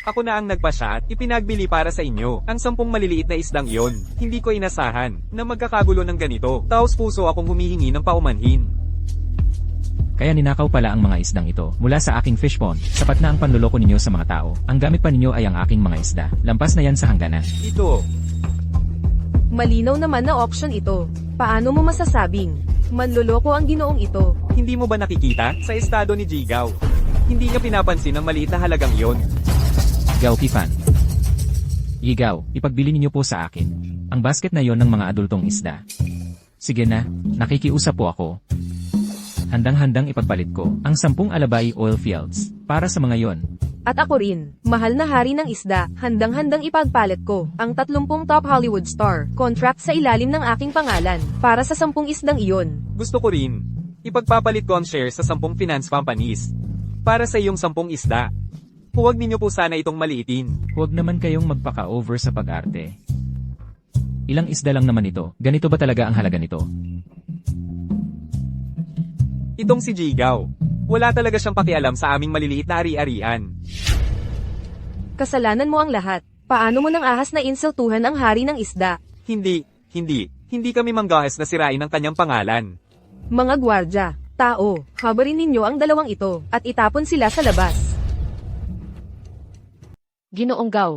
Ako na ang nagpasya at ipinagbili para sa inyo ang 10 maliliit na isdang iyon. Hindi ko inasahan na magkakagulo ng ganito. Taos puso akong humihingi ng paumanhin. Kaya ninakaw pala ang mga isdang ito mula sa aking fish pond. Sapat na ang panloloko ninyo sa mga tao. Ang gamit pa ninyo ay ang aking mga isda. Lampas na yan sa hangganan. Ito, Malinaw naman na option ito. Paano mo masasabing manloloko ang ginoong ito? hindi mo ba nakikita sa estado ni Jigaw? Hindi niya pinapansin ang maliit na halagang iyon. Gaw Kifan. Yigaw, ipagbili ninyo po sa akin. Ang basket na yon ng mga adultong isda. Sige na, nakikiusap po ako. Handang-handang ipagpalit ko ang 10 alabay oil fields para sa mga yon. At ako rin, mahal na hari ng isda, handang-handang ipagpalit ko ang 30 top Hollywood star contract sa ilalim ng aking pangalan para sa 10 isdang iyon. Gusto ko rin, ipagpapalit ko ang share sa 10 finance companies para sa iyong 10 isda. Huwag ninyo po sana itong maliitin. Huwag naman kayong magpaka-over sa pag-arte. Ilang isda lang naman ito. Ganito ba talaga ang halaga nito? Itong si Jigaw. Wala talaga siyang pakialam sa aming maliliit na ari-arian. Kasalanan mo ang lahat. Paano mo nang ahas na insultuhan ang hari ng isda? Hindi kami manggahas na sirain ang kanyang pangalan. Mga gwardya, tao, habarin ninyo ang dalawang ito at itapon sila sa labas. Ginoong Gaw.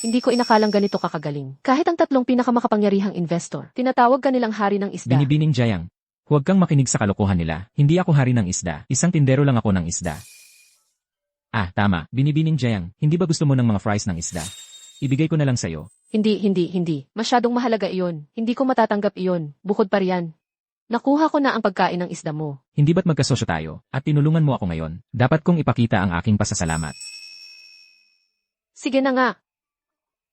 Hindi ko inakalang ganito kakagaling. Kahit ang 3 pinakamakapangyarihang investor, tinatawag ka nilang hari ng isda. Binibining Jayang. Huwag kang makinig sa kalokohan nila. Hindi ako hari ng isda. Isang tindero lang ako ng isda. Ah, tama. Binibining Jayang. Hindi ba gusto mo ng mga fries ng isda? Ibigay ko na lang sa'yo. Hindi. Masyadong mahalaga iyon. Hindi ko matatanggap iyon. Bukod pa riyan. Nakuha ko na ang pagkain ng isda mo. Hindi ba't magkasosyo tayo? At tinulungan mo ako ngayon? Dapat kong ipakita ang aking pasasalamat. Sige na nga.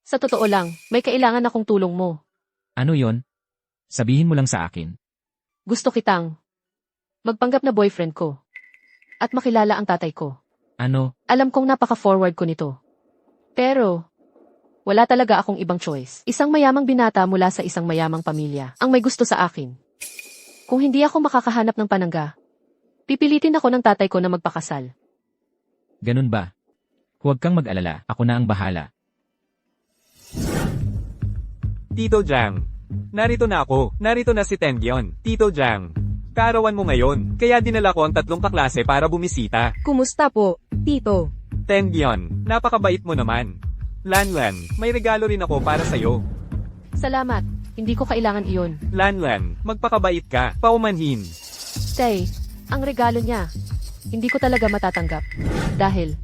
Sa totoo lang, may kailangan akong tulong mo. Ano yon? Sabihin mo lang sa akin. Gusto kitang magpanggap na boyfriend ko. At makilala ang tatay ko. Ano? Alam kong napaka-forward ko nito. Pero, wala talaga akong ibang choice. Isang mayamang binata mula sa isang mayamang pamilya ang may gusto sa akin. Kung hindi ako makakahanap ng panangga, pipilitin ako ng tatay ko na magpakasal. Ganun ba? Huwag kang mag-alala. Ako na ang bahala. Tito Jang. Narito na ako. Narito na si Tengyon. Tito Jang. Kaarawan mo ngayon, kaya dinala ko ang 3 kaklase para bumisita. Kumusta po, Tito? Tengyon, napakabait mo naman. Lanlan, may regalo rin ako para sa'yo. Salamat. Hindi ko kailangan iyon. Lanlan, magpakabait ka. Paumanhin. Tay, ang regalo niya. Hindi ko talaga matatanggap. Dahil,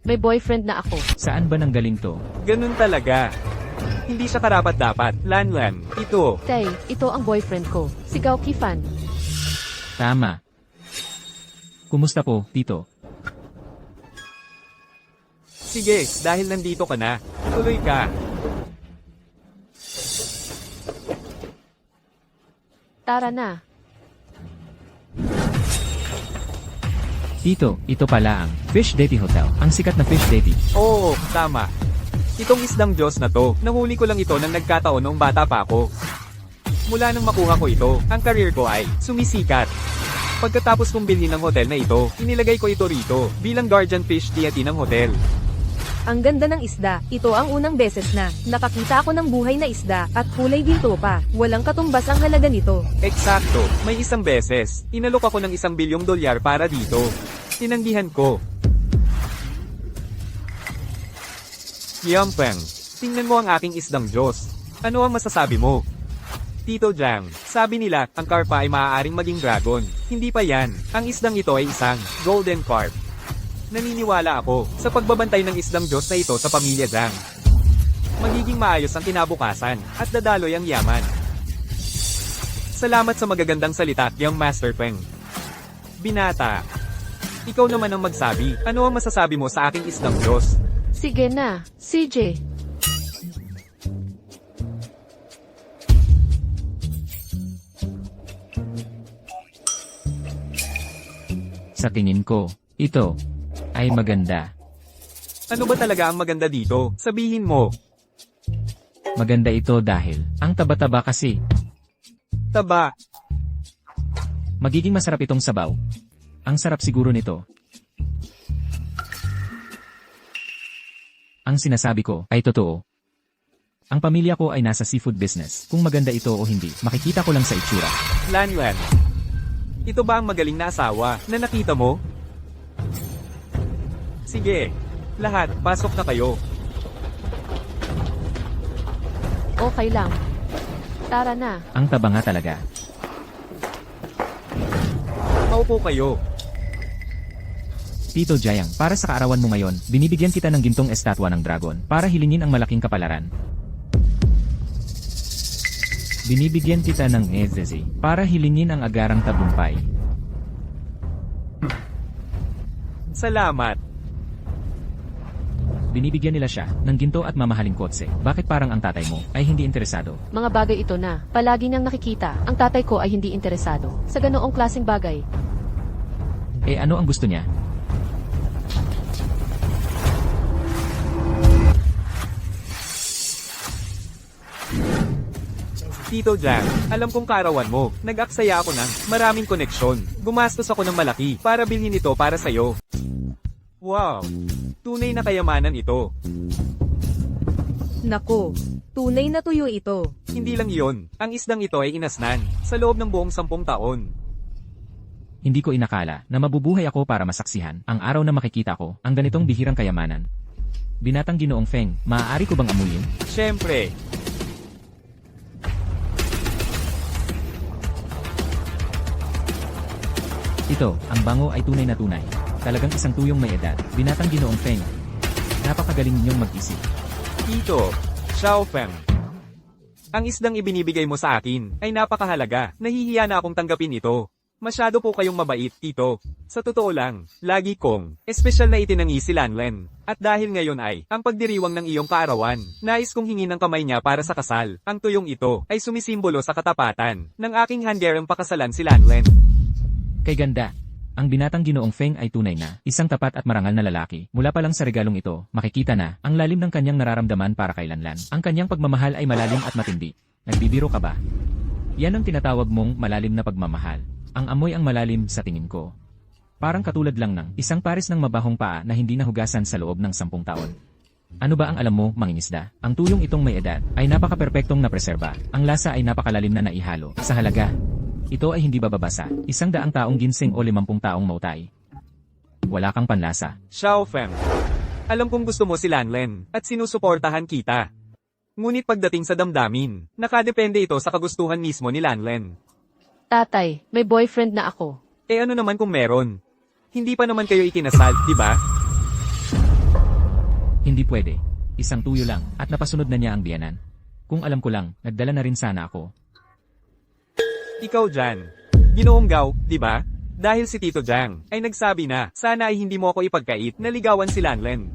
may boyfriend na ako. Saan ba nanggaling to? Ganun talaga. Hindi siya karapat-dapat. Lanlan, ito. Tay, ito ang boyfriend ko. Si Gao Kifan. Tama. Kumusta po, Tito? Sige, dahil nandito ka na. Tuloy ka. Tara na. Tito, ito pala ang Fish Deity Hotel. Ang sikat na Fish Deity. Oo, tama. Itong isdang Diyos na to, nahuli ko lang ito nang nagkataon noong bata pa ako. Mula nang makuha ko ito, ang career ko ay sumisikat. Pagkatapos kong bilhin ng hotel na ito, inilagay ko ito rito bilang guardian fish deity ng hotel. Ang ganda ng isda. Ito ang unang beses na nakakita ako ng buhay na isda at kulay ginto pa. Walang katumbas ang halaga nito. Eksakto, may isang beses, inalok ako ng $1 bilyong para dito. Tinanggihan ko. Yampeng, tingnan mo ang aking isdang Diyos. Ano ang masasabi mo? Tito Jang, sabi nila, ang karpa ay maaaring maging dragon. Hindi pa yan. Ang isdang ito ay isang golden carp. Naniniwala ako sa pagbabantay ng isdang Diyos na ito sa pamilya Jang. Magiging maayos ang kinabukasan at dadaloy ang yaman. Salamat sa magagandang salita, Young Master Peng. Binata, ikaw naman ang magsabi. Ano ang masasabi mo sa aking isdang Diyos? Sige na, CJ. Sa tingin ko, ito ay maganda. Ano ba talaga ang maganda dito? Sabihin mo. Maganda ito dahil ang taba-taba kasi. Taba. Magiging masarap itong sabaw. Ang sarap siguro nito. Ang sinasabi ko ay totoo. Ang pamilya ko ay nasa seafood business. Kung maganda ito o hindi, makikita ko lang sa itsura. Lanlan. Ito ba ang magaling na asawa na nakita mo? Sige. Lahat, pasok na kayo. Okay lang. Tara na. Ang taba nga talaga. Maupo kayo. Tito Jayang, para sa kaarawan mo ngayon, binibigyan kita ng gintong estatwa ng dragon para hilingin ang malaking kapalaran. Binibigyan kita ng Ezezi para hilingin ang agarang tagumpay. Salamat. Binibigyan nila siya ng ginto at mamahaling kotse. Bakit parang ang tatay mo ay hindi interesado? Mga bagay ito na. Palagi niyang nakikita. Ang tatay ko ay hindi interesado. Sa ganoong klaseng bagay. Eh ano ang gusto niya? Tito Jack, alam kong kaarawan mo. Nag-aksaya ako ng maraming koneksyon. Gumastos ako ng malaki para bilhin ito para sa'yo. Wow! Tunay na kayamanan ito. Nako, tunay na tuyo ito. Hindi lang iyon. Ang isdang ito ay inasnan sa loob ng buong 10 taon. Hindi ko inakala na mabubuhay ako para masaksihan ang araw na makikita ko ang ganitong bihirang kayamanan. Binatang Ginoong Feng, maaari ko bang amuyin? Siyempre. Ito, ang bango ay tunay na tunay. Talagang isang tuyong may edad. Binatang Ginoong Feng. Napakagaling ninyong mag-isip. Tito, Xiao Feng. Ang isdang ibinibigay mo sa akin ay napakahalaga. Nahihiya na akong tanggapin ito. Masyado po kayong mabait, Tito. Sa totoo lang, lagi kong espesyal na itinangi si Lanlen. At dahil ngayon ay ang pagdiriwang ng iyong kaarawan, nais kong hingin ng kamay niya para sa kasal. Ang tuyong ito ay sumisimbolo sa katapatan ng aking hanggarang pakasalan si Lanlen. Kay ganda. Ang binatang Ginoong Feng ay tunay na isang tapat at marangal na lalaki. Mula pa lang sa regalong ito, makikita na ang lalim ng kanyang nararamdaman para kay Lanlan. Ang kanyang pagmamahal ay malalim at matindi. Nagbibiro ka ba? Yan ang tinatawag mong malalim na pagmamahal. Ang amoy ang malalim sa tingin ko. Parang katulad lang ng isang pares ng mabahong paa na hindi nahugasan sa loob ng 10 taon. Ano ba ang alam mo, mangingisda? Ang tuyong itong may edad ay napaka-perpektong napreserba. Ang lasa ay napakalalim na naihalo. Sa halaga, ito ay hindi bababasa. 100 taong ginseng o 50 taong mautay. Wala kang panlasa. Xiao Feng. Alam kong gusto mo si Lanlen at sinusuportahan kita. Ngunit pagdating sa damdamin, nakadepende ito sa kagustuhan mismo ni Lanlen. Tatay, may boyfriend na ako. Eh ano naman kung meron? Hindi pa naman kayo ikinasal, di ba? Hindi pwede. Isang tuyo lang at napasunod na niya ang biyanan. Kung alam ko lang, nagdala na rin sana ako. Ikaw dyan. Ginoong Gao, di ba? Dahil si Tito Jang ay nagsabi na, sana ay hindi mo ako ipagkait na ligawan si Lanlen.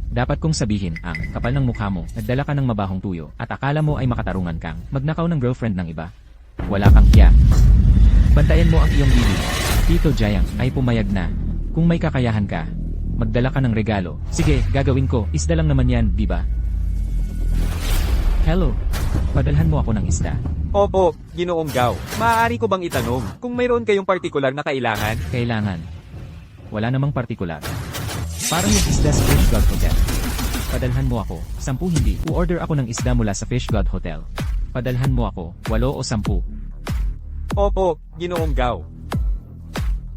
Dapat kong sabihin, ang kapal ng mukha mo, nagdala ka ng mabahong tuyo, at akala mo ay makatarungan kang magnakaw ng girlfriend ng iba. Wala kang hiya. Bantayan mo ang iyong bibig. Tito Jayang ay pumayag na. Kung may kakayahan ka, magdala ka ng regalo. Sige, gagawin ko. Isda lang naman yan, di ba? Hello. Padalhan mo ako ng isda. Opo, Ginoong Gao. Maaari ko bang itanong kung mayroon kayong partikular na kailangan? Kailangan. Wala namang partikular. Parang yung isda sa Fish God Hotel. Padalhan mo ako. 10 hindi. U-order ako ng isda mula sa Fish God Hotel. Padalhan mo ako. 8 o 10. Opo, Ginoong Gao.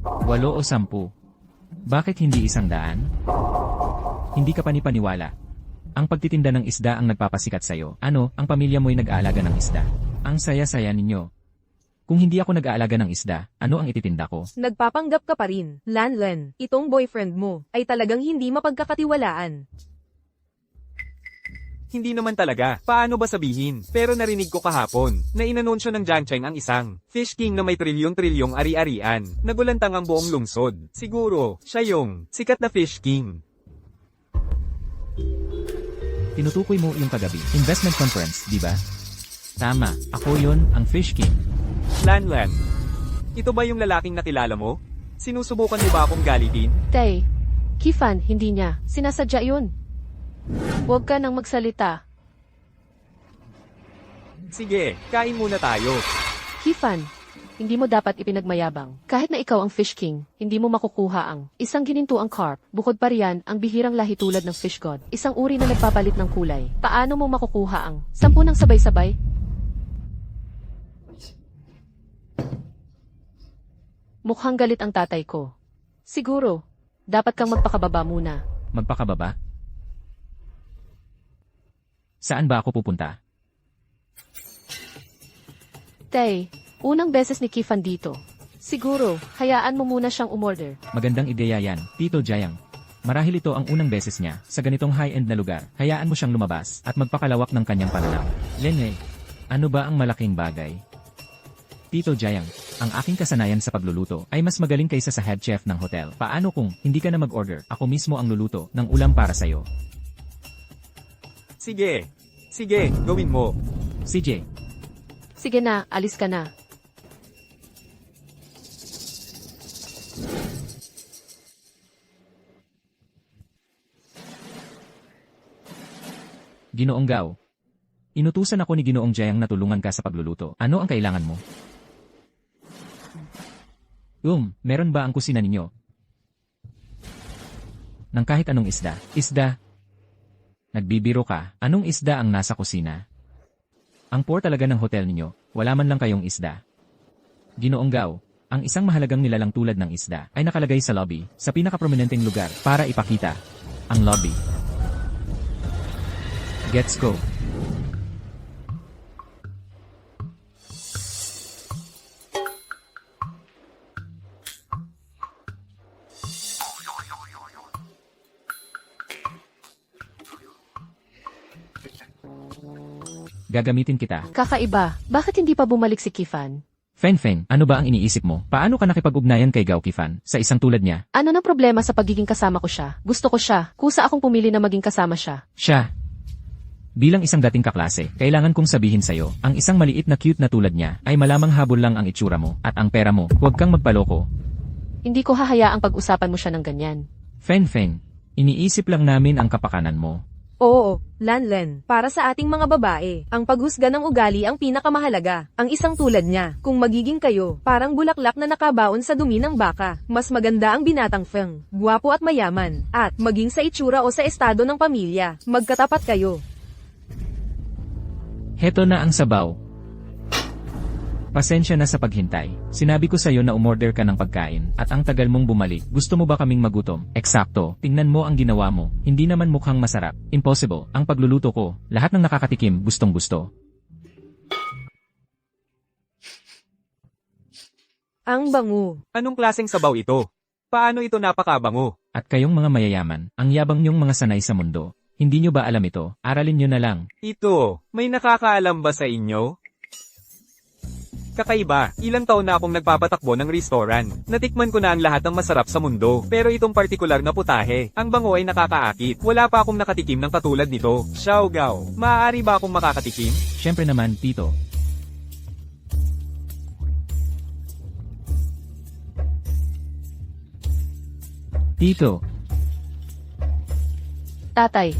8 o 10. Bakit hindi 100? Hindi ka panipaniwala. Ang pagtitinda ng isda ang nagpapasikat sa'yo. Ano, ang pamilya mo'y nag-aalaga ng isda. Ang saya-saya ninyo. Kung hindi ako nag-aalaga ng isda, ano ang ititinda ko? Nagpapanggap ka pa rin. Lanlen, itong boyfriend mo ay talagang hindi mapagkakatiwalaan. Hindi naman talaga. Paano ba sabihin? Pero narinig ko kahapon na inanunsyo ng Jiangcheng ang isang Fish King na may trilyon-trilyong ari-arian. Nagulantang ang buong lungsod. Siguro, siya yung sikat na Fish King. Tinutukoy mo yung kagabi. Investment conference, di ba? Tama, ako yon, ang Fish King. Lanlan. Ito ba yung lalaking nakilala mo? Sinusubukan mo ba akong galitin? Tay, Kifan, hindi niya. Sinasadya yun. Huwag ka nang magsalita. Sige, kain muna tayo. Kifan, hindi mo dapat ipinagmayabang. Kahit na ikaw ang Fish King, hindi mo makukuha ang isang ginintuang carp. Bukod pa riyan, ang bihirang lahi tulad ng Fish God. Isang uri na nagpapalit ng kulay. Paano mo makukuha ang 10 ng sabay-sabay? Mukhang galit ang tatay ko. Siguro, dapat kang magpakababa muna. Magpakababa? Saan ba ako pupunta? Tay, unang beses ni Kifan dito. Siguro, hayaan mo muna siyang umorder. Magandang ideya yan, Tito Jayang. Marahil ito ang unang beses niya sa ganitong high-end na lugar. Hayaan mo siyang lumabas at magpakalawak ng kanyang pananaw. Lene, ano ba ang malaking bagay? Tito Jayang, ang aking kasanayan sa pagluluto ay mas magaling kaysa sa head chef ng hotel. Paano kung hindi ka na mag-order? Ako mismo ang luluto ng ulam para sa'yo. Sige. Sige, gawin mo. CJ, Sige na, alis ka na. Ginoong Gao. Inutusan ako ni Ginoong Jayang na tulungan ka sa pagluluto. Ano ang kailangan mo? Meron ba ang kusina ninyo? Nang kahit anong isda. Isda? Nagbibiro ka, anong isda ang nasa kusina? Ang poor talaga ng hotel ninyo, wala man lang kayong isda. Ginoong Gao, ang isang mahalagang nilalang tulad ng isda ay nakalagay sa lobby, sa pinakaprominenteng lugar para ipakita. Ang lobby. Let's go. Gagamitin kita. Kakaiba, bakit hindi pa bumalik si Kifan? Feng, ano ba ang iniisip mo? Paano ka nakipag-ugnayan kay Gao Kifan sa isang tulad niya? Ano na problema sa pagiging kasama ko siya? Gusto ko siya. Kusa akong pumili na maging kasama siya. Siya. Bilang isang dating kaklase, kailangan kong sabihin sa'yo, ang isang maliit na cute na tulad niya ay malamang habol lang ang itsura mo at ang pera mo. Huwag kang magpaloko. Hindi ko hahayaang pag-usapan mo siya ng ganyan. Feng, iniisip lang namin ang kapakanan mo. Oo, Lanlen, para sa ating mga babae, ang paghusga ng ugali ang pinakamahalaga. Ang isang tulad niya, kung magiging kayo, parang bulaklak na nakabaon sa dumi ng baka. Mas maganda ang binatang Feng, guwapo at mayaman, at maging sa itsura o sa estado ng pamilya, magkatapat kayo. Heto na ang sabaw. Pasensya na sa paghintay. Sinabi ko sa'yo na umorder ka ng pagkain at ang tagal mong bumalik. Gusto mo ba kaming magutom? Eksakto. Tingnan mo ang ginawa mo. Hindi naman mukhang masarap. Impossible. Ang pagluluto ko. Lahat ng nakakatikim gustong gusto. Ang bango. Anong klaseng sabaw ito? Paano ito napakabango? At kayong mga mayayaman, ang yabang niyong mga sanay sa mundo. Hindi niyo ba alam ito? Aralin niyo na lang. Ito, may nakakaalam ba sa inyo? Kakaiba, ilang taon na akong nagpapatakbo ng restaurant. Natikman ko na ang lahat ng masarap sa mundo. Pero itong partikular na putahe, ang bango ay nakakaakit. Wala pa akong nakatikim ng katulad nito. Xiao Gao, maaari ba akong makakatikim? Siyempre naman, Tito. Tito, Tatay,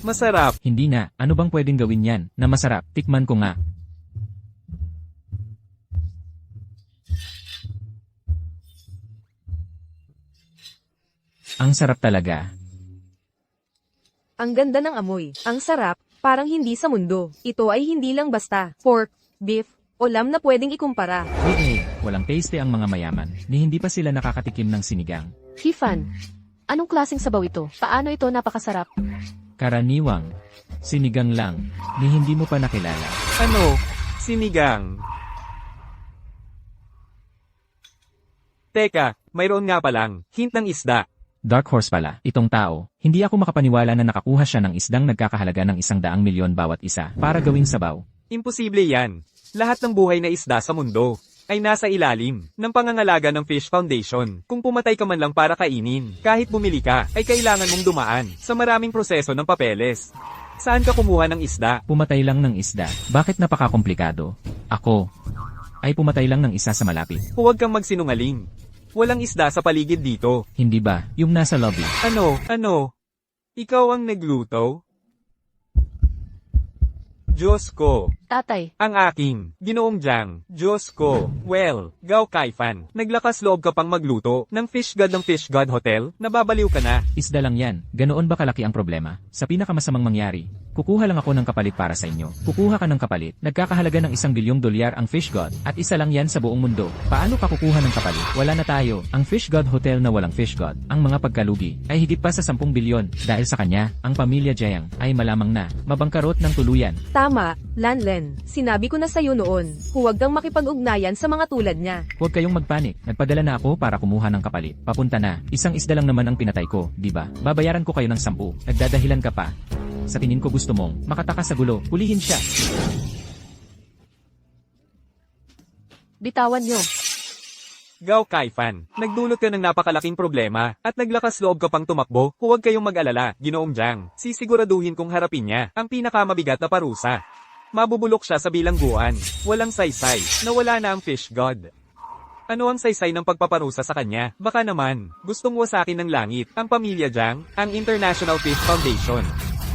Masarap. hindi na. Ano bang pwedeng gawin yan na masarap? Tikman ko nga. Ang sarap talaga. Ang ganda ng amoy. Ang sarap, parang hindi sa mundo. Ito ay hindi lang basta pork, beef, o lamb na pwedeng ikumpara. Walang taste ang mga mayaman, ni hindi pa sila nakakatikim ng sinigang. Kifan, anong klaseng sabaw ito? Paano ito napakasarap? Karaniwang, sinigang lang, ni hindi mo pa nakilala. Ano? Sinigang. Teka, mayroon nga palang, hint ng isda. Dark horse pala, itong tao. Hindi ako makapaniwala na nakakuha siya ng isdang nagkakahalaga ng 100 milyon bawat isa para gawing sabaw. Imposible yan. Lahat ng buhay na isda sa mundo ay nasa ilalim ng pangangalaga ng Fish Foundation. Kung pumatay ka man lang para kainin, kahit bumili ka, ay kailangan mong dumaan sa maraming proseso ng papeles. Saan ka kumuha ng isda? Pumatay lang ng isda. Bakit napakakomplikado? Ako ay pumatay lang ng isa sa malapit. Huwag kang magsinungaling. Walang isda sa paligid dito. Hindi ba? Yung nasa lobby. Ano? Ikaw ang nagluto? Diyos ko. Tatay, Ang aking, Ginoong Jiang, Diyos ko. Well, Gao Kaifan, naglakas loob ka pang magluto ng Fish God ng Fish God Hotel? Nababaliw ka na. Isda lang yan. Ganoon ba kalaki ang problema? Sa pinakamasamang mangyari, kukuha lang ako ng kapalit para sa inyo. Kukuha ka ng kapalit. Nagkakahalaga ng $1 bilyong ang Fish God, at isa lang yan sa buong mundo. Paano ka kukuha ng kapalit? Wala na tayo. Ang Fish God Hotel na walang Fish God. Ang mga pagkalugi ay higit pa sa 10 bilyon. Dahil sa kanya, ang pamilya Jiang ay malamang na mabangkarot ng tuluyan. Tama, Lanlen. Sinabi ko na sa'yo noon, huwag kang makipag-ugnayan sa mga tulad niya. Huwag kayong magpanik. Nagpadala na ako para kumuha ng kapalit. Papunta na. Isang isda lang naman ang pinatay ko, di ba? Babayaran ko kayo ng 10. Nagdadahilan ka pa. Sa tingin ko gusto mong makataka sa gulo. Hulihin siya. bitawan nyo. Gao Kaifan, nagdulot ka ng napakalaking problema, at naglakas loob ka pang tumakbo. Huwag kayong mag-alala, Ginoong Jiang. Sisiguraduhin kong harapin niya ang pinakamabigat na parusa. Mabubulok siya sa bilangguan. Walang saysay, nawala na ang Fish God. Ano ang saysay ng pagpaparusa sa kanya? Baka naman, gustong wasakin ng langit, ang pamilya Jiang, ang International Fish Foundation.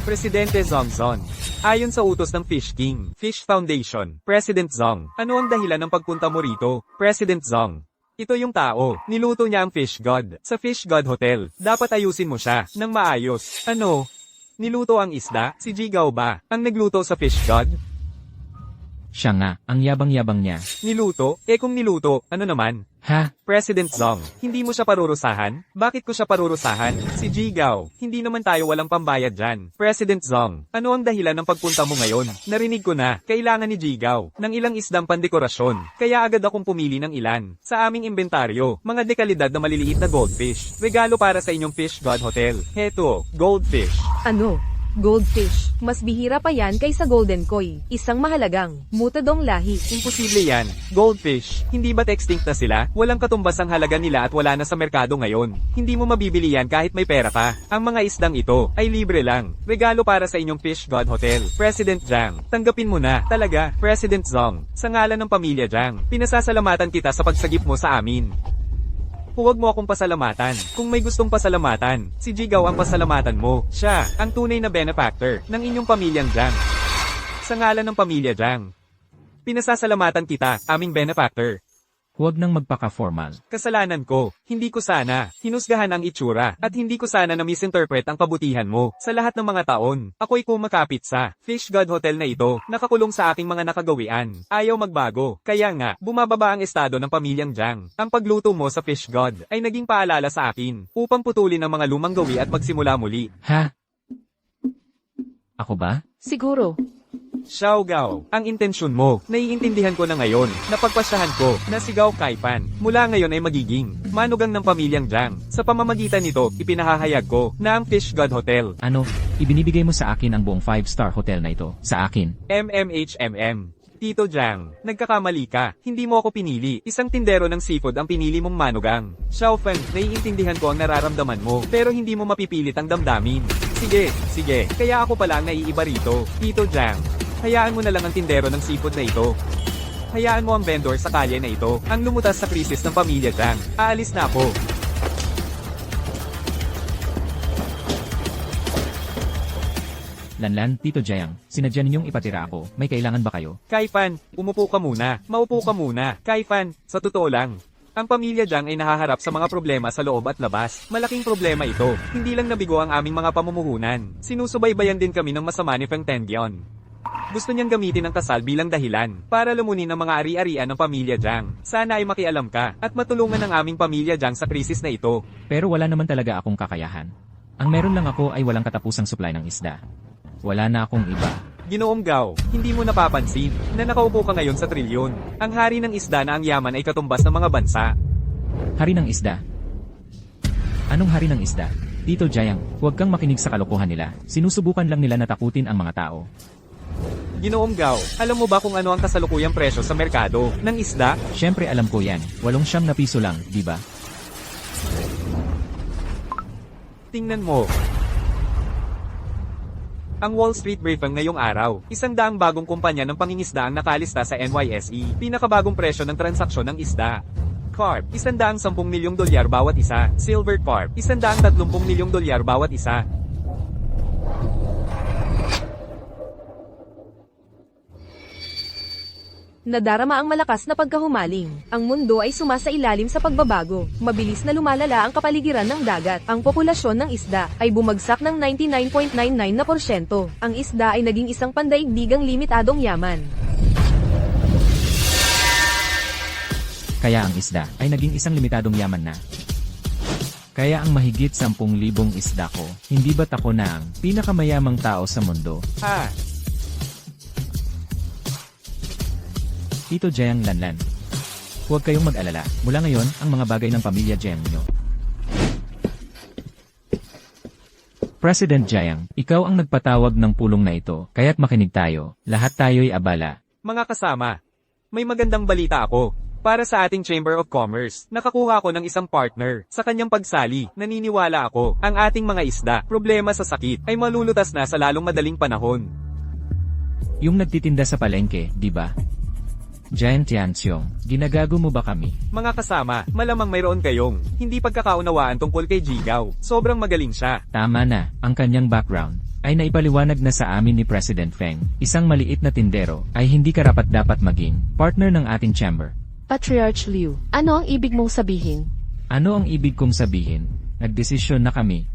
Presidente Zongzon. Ayon sa utos ng Fish King, Fish Foundation, President Zong, ano ang dahilan ng pagpunta mo rito? President Zong. Ito yung tao, niluto niya ang Fish God, sa Fish God Hotel. Dapat ayusin mo siya, ng maayos. Ano? Niluto ang isda? Si Jigao ba, ang nagluto sa Fish God? Siya nga, ang yabang-yabang niya. Niluto? Kung niluto, ano naman? Ha? President Zong, hindi mo siya parurusahan? Bakit ko siya parurusahan? Si Jigao, hindi naman tayo walang pambayad dyan. President Zong, ano ang dahilan ng pagpunta mo ngayon? Narinig ko na, kailangan ni Jigao ng ilang isdang pandekorasyon. Kaya agad akong pumili ng ilan. Sa aming inventaryo, mga dekalidad na maliliit na goldfish. Regalo para sa inyong Fish God Hotel. Heto, goldfish. Ano? Goldfish. Mas bihira pa yan kaysa golden koi. Isang mahalagang, mutadong lahi. Imposible yan. Goldfish. Hindi ba't extinct na sila? Walang katumbas ang halaga nila at wala na sa merkado ngayon. Hindi mo mabibili yan kahit may pera ka. Ang mga isdang ito ay libre lang. Regalo para sa inyong Fish God Hotel. President Jiang. Tanggapin mo na. Talaga. President Zong. Sa ngalan ng pamilya Jiang, pinasasalamatan kita sa pagsagip mo sa amin. Huwag mo akong pasalamatan. Kung may gustong pasalamatan, si Jigao ang pasalamatan mo. Siya, ang tunay na benefactor ng inyong pamilyang Jiang. Sa ngalan ng pamilya Jiang, pinasasalamatan kita, aming benefactor. Huwag nang magpaka-formal. Kasalanan ko, hindi ko sana hinusgahan ang itsura, at hindi ko sana na-misinterpret ang kabutihan mo. Sa lahat ng mga taon, ako'y kumakapit sa Fish God Hotel na ito, nakakulong sa aking mga nakagawian. Ayaw magbago, kaya nga, bumababa ang estado ng pamilyang Jiang. Ang pagluto mo sa Fish God ay naging paalala sa akin, upang putulin ang mga lumang gawi at magsimula muli. Ha? Ako ba? Siguro. Xiao Gao, ang intensyon mo, naiintindihan ko na ngayon, napagpasyahan ko, na si Gao Kaifan, mula ngayon ay magiging manugang ng pamilyang Jiang. Sa pamamagitan nito, ipinahahayag ko na ang Fish God Hotel, Ano? Ibinibigay mo sa akin ang buong 5-star hotel na ito. Sa akin. MMHMM. Tito Jiang, nagkakamali ka, hindi mo ako pinili, isang tindero ng seafood ang pinili mong manugang. Xiao Feng, naiintindihan ko ang nararamdaman mo, pero hindi mo mapipilit ang damdamin. Sige, kaya ako pala ang naiiba rito, Tito Jiang. Hayaan mo na lang ang tindero ng seafood na ito. Hayaan mo ang vendor sa kalye na ito, ang lumutas sa krisis ng pamilya Jiang. Aalis na ako. Lanlan, Tito Jiang, sinadya ninyong ipatira ako. May kailangan ba kayo? Kaifan, umupo ka muna. Maupo ka muna. Kaifan, sa totoo lang, ang pamilya Jiang ay nahaharap sa mga problema sa loob at labas. Malaking problema ito. Hindi lang nabigo ang aming mga pamumuhunan. Sinusubaybayan din kami ng masama ni Feng Tendion. Gusto niyang gamitin ang kasal bilang dahilan para lumunin ang mga ari-arian ng pamilya Jiang. Sana ay makialam ka at matulungan ang aming pamilya Jiang sa krisis na ito. Pero wala naman talaga akong kakayahan. Ang meron lang ako ay walang katapusang supply ng isda. Wala na akong iba. Ginoong Gao, hindi mo napapansin na nakaupo ka ngayon sa trilyon. Ang hari ng isda na ang yaman ay katumbas ng mga bansa. Hari ng isda. Anong hari ng isda? Tito Jiang, huwag kang makinig sa kalokohan nila. Sinusubukan lang nila natakutin ang mga tao. Ginoong Gao, alam mo ba kung ano ang kasalukuyang presyo sa merkado ng isda? Siyempre alam ko yan. 800 na piso lang, di ba? Tingnan mo. Ang Wall Street Briefing ngayong araw, 100 bagong kumpanya ng pangingisda ang nakalista sa NYSE. Pinakabagong presyo ng transaksyon ng isda. Carp, 110 milyong dolyar bawat isa. Silver Carp, 130 milyong dolyar bawat isa. Nadarama ang malakas na pagkahumaling. Ang mundo ay sumasailalim sa pagbabago. Mabilis na lumalala ang kapaligiran ng dagat. Ang populasyon ng isda ay bumagsak ng 99.99%. Ang isda ay naging isang pandaigdigang limitadong yaman. Kaya ang isda ay naging isang limitadong yaman na. Kaya ang mahigit 10,000 isda ko, hindi ba't ako na ang pinakamayamang tao sa mundo? Ah, Tito Jayang Lanlan. Huwag kayong mag-alala, mula ngayon, ang mga bagay ng pamilya Jayang nyo. President Jayang, ikaw ang nagpatawag ng pulong na ito, kaya't makinig tayo, lahat tayo'y abala. mga kasama, may magandang balita ako. Para sa ating Chamber of Commerce, nakakuha ako ng isang partner. Sa kanyang pagsali, naniniwala ako, ang ating mga isda, problema sa sakit, ay malulutas na sa lalong madaling panahon. Yung nagtitinda sa palengke, di ba? Giant Tianxiong, ginagago mo ba kami? Mga kasama, malamang mayroon kayong hindi pagkakaunawaan tungkol kay Jigaw. Sobrang magaling siya. Tama na, ang kanyang background ay naipaliwanag na sa amin ni President Feng. Isang maliit na tindero ay hindi karapat-dapat maging partner ng ating chamber. Patriarch Liu, ano ang ibig mong sabihin? Ano ang ibig kong sabihin? Nagdesisyon na kami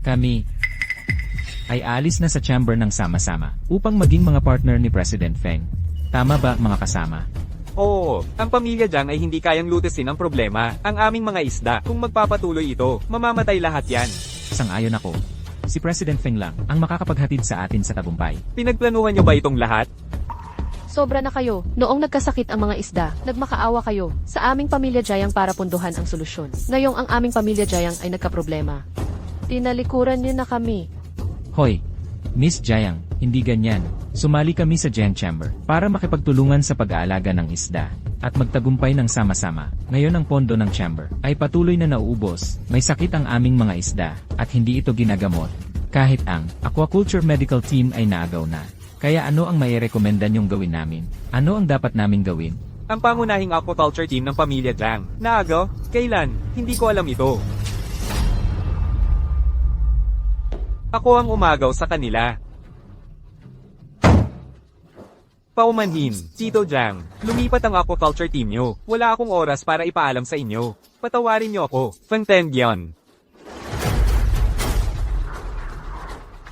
ay alis na sa chamber ng sama-sama upang maging mga partner ni President Feng. Tama ba mga kasama? Oo, ang pamilya Jiang ay hindi kayang lutusin ang problema. Ang aming mga isda, kung magpapatuloy ito, mamamatay lahat yan. Sang-ayon ako. Si President Feng lang ang makakapaghatid sa atin sa tagumpay. Pinagplanuhan niyo ba itong lahat? Sobra na kayo. Noong nagkasakit ang mga isda, nagmakaawa kayo sa aming pamilya Jayang para punduhan ang solusyon. Ngayong ang aming pamilya Jayang ay nagkaproblema. Tinalikuran niyo na kami. Hoy, Miss Jayang, hindi ganyan. Sumali kami sa Jiang Chamber para makipagtulungan sa pag-aalaga ng isda at magtagumpay ng sama-sama. Ngayon ang pondo ng chamber ay patuloy na nauubos. May sakit ang aming mga isda at hindi ito ginagamot. Kahit ang aquaculture medical team ay naagaw na. Kaya ano ang mairekomenda niyong gawin namin? Ano ang dapat naming gawin? Ang pangunahing aquaculture team ng pamilya Jiang. Naagaw? Kailan? Hindi ko alam ito. Ako ang umagaw sa kanila. Paumanhin, Tito Jiang, lumipat ang aquaculture team nyo. Wala akong oras para ipaalam sa inyo. Patawarin nyo ako, Feng Tengyan.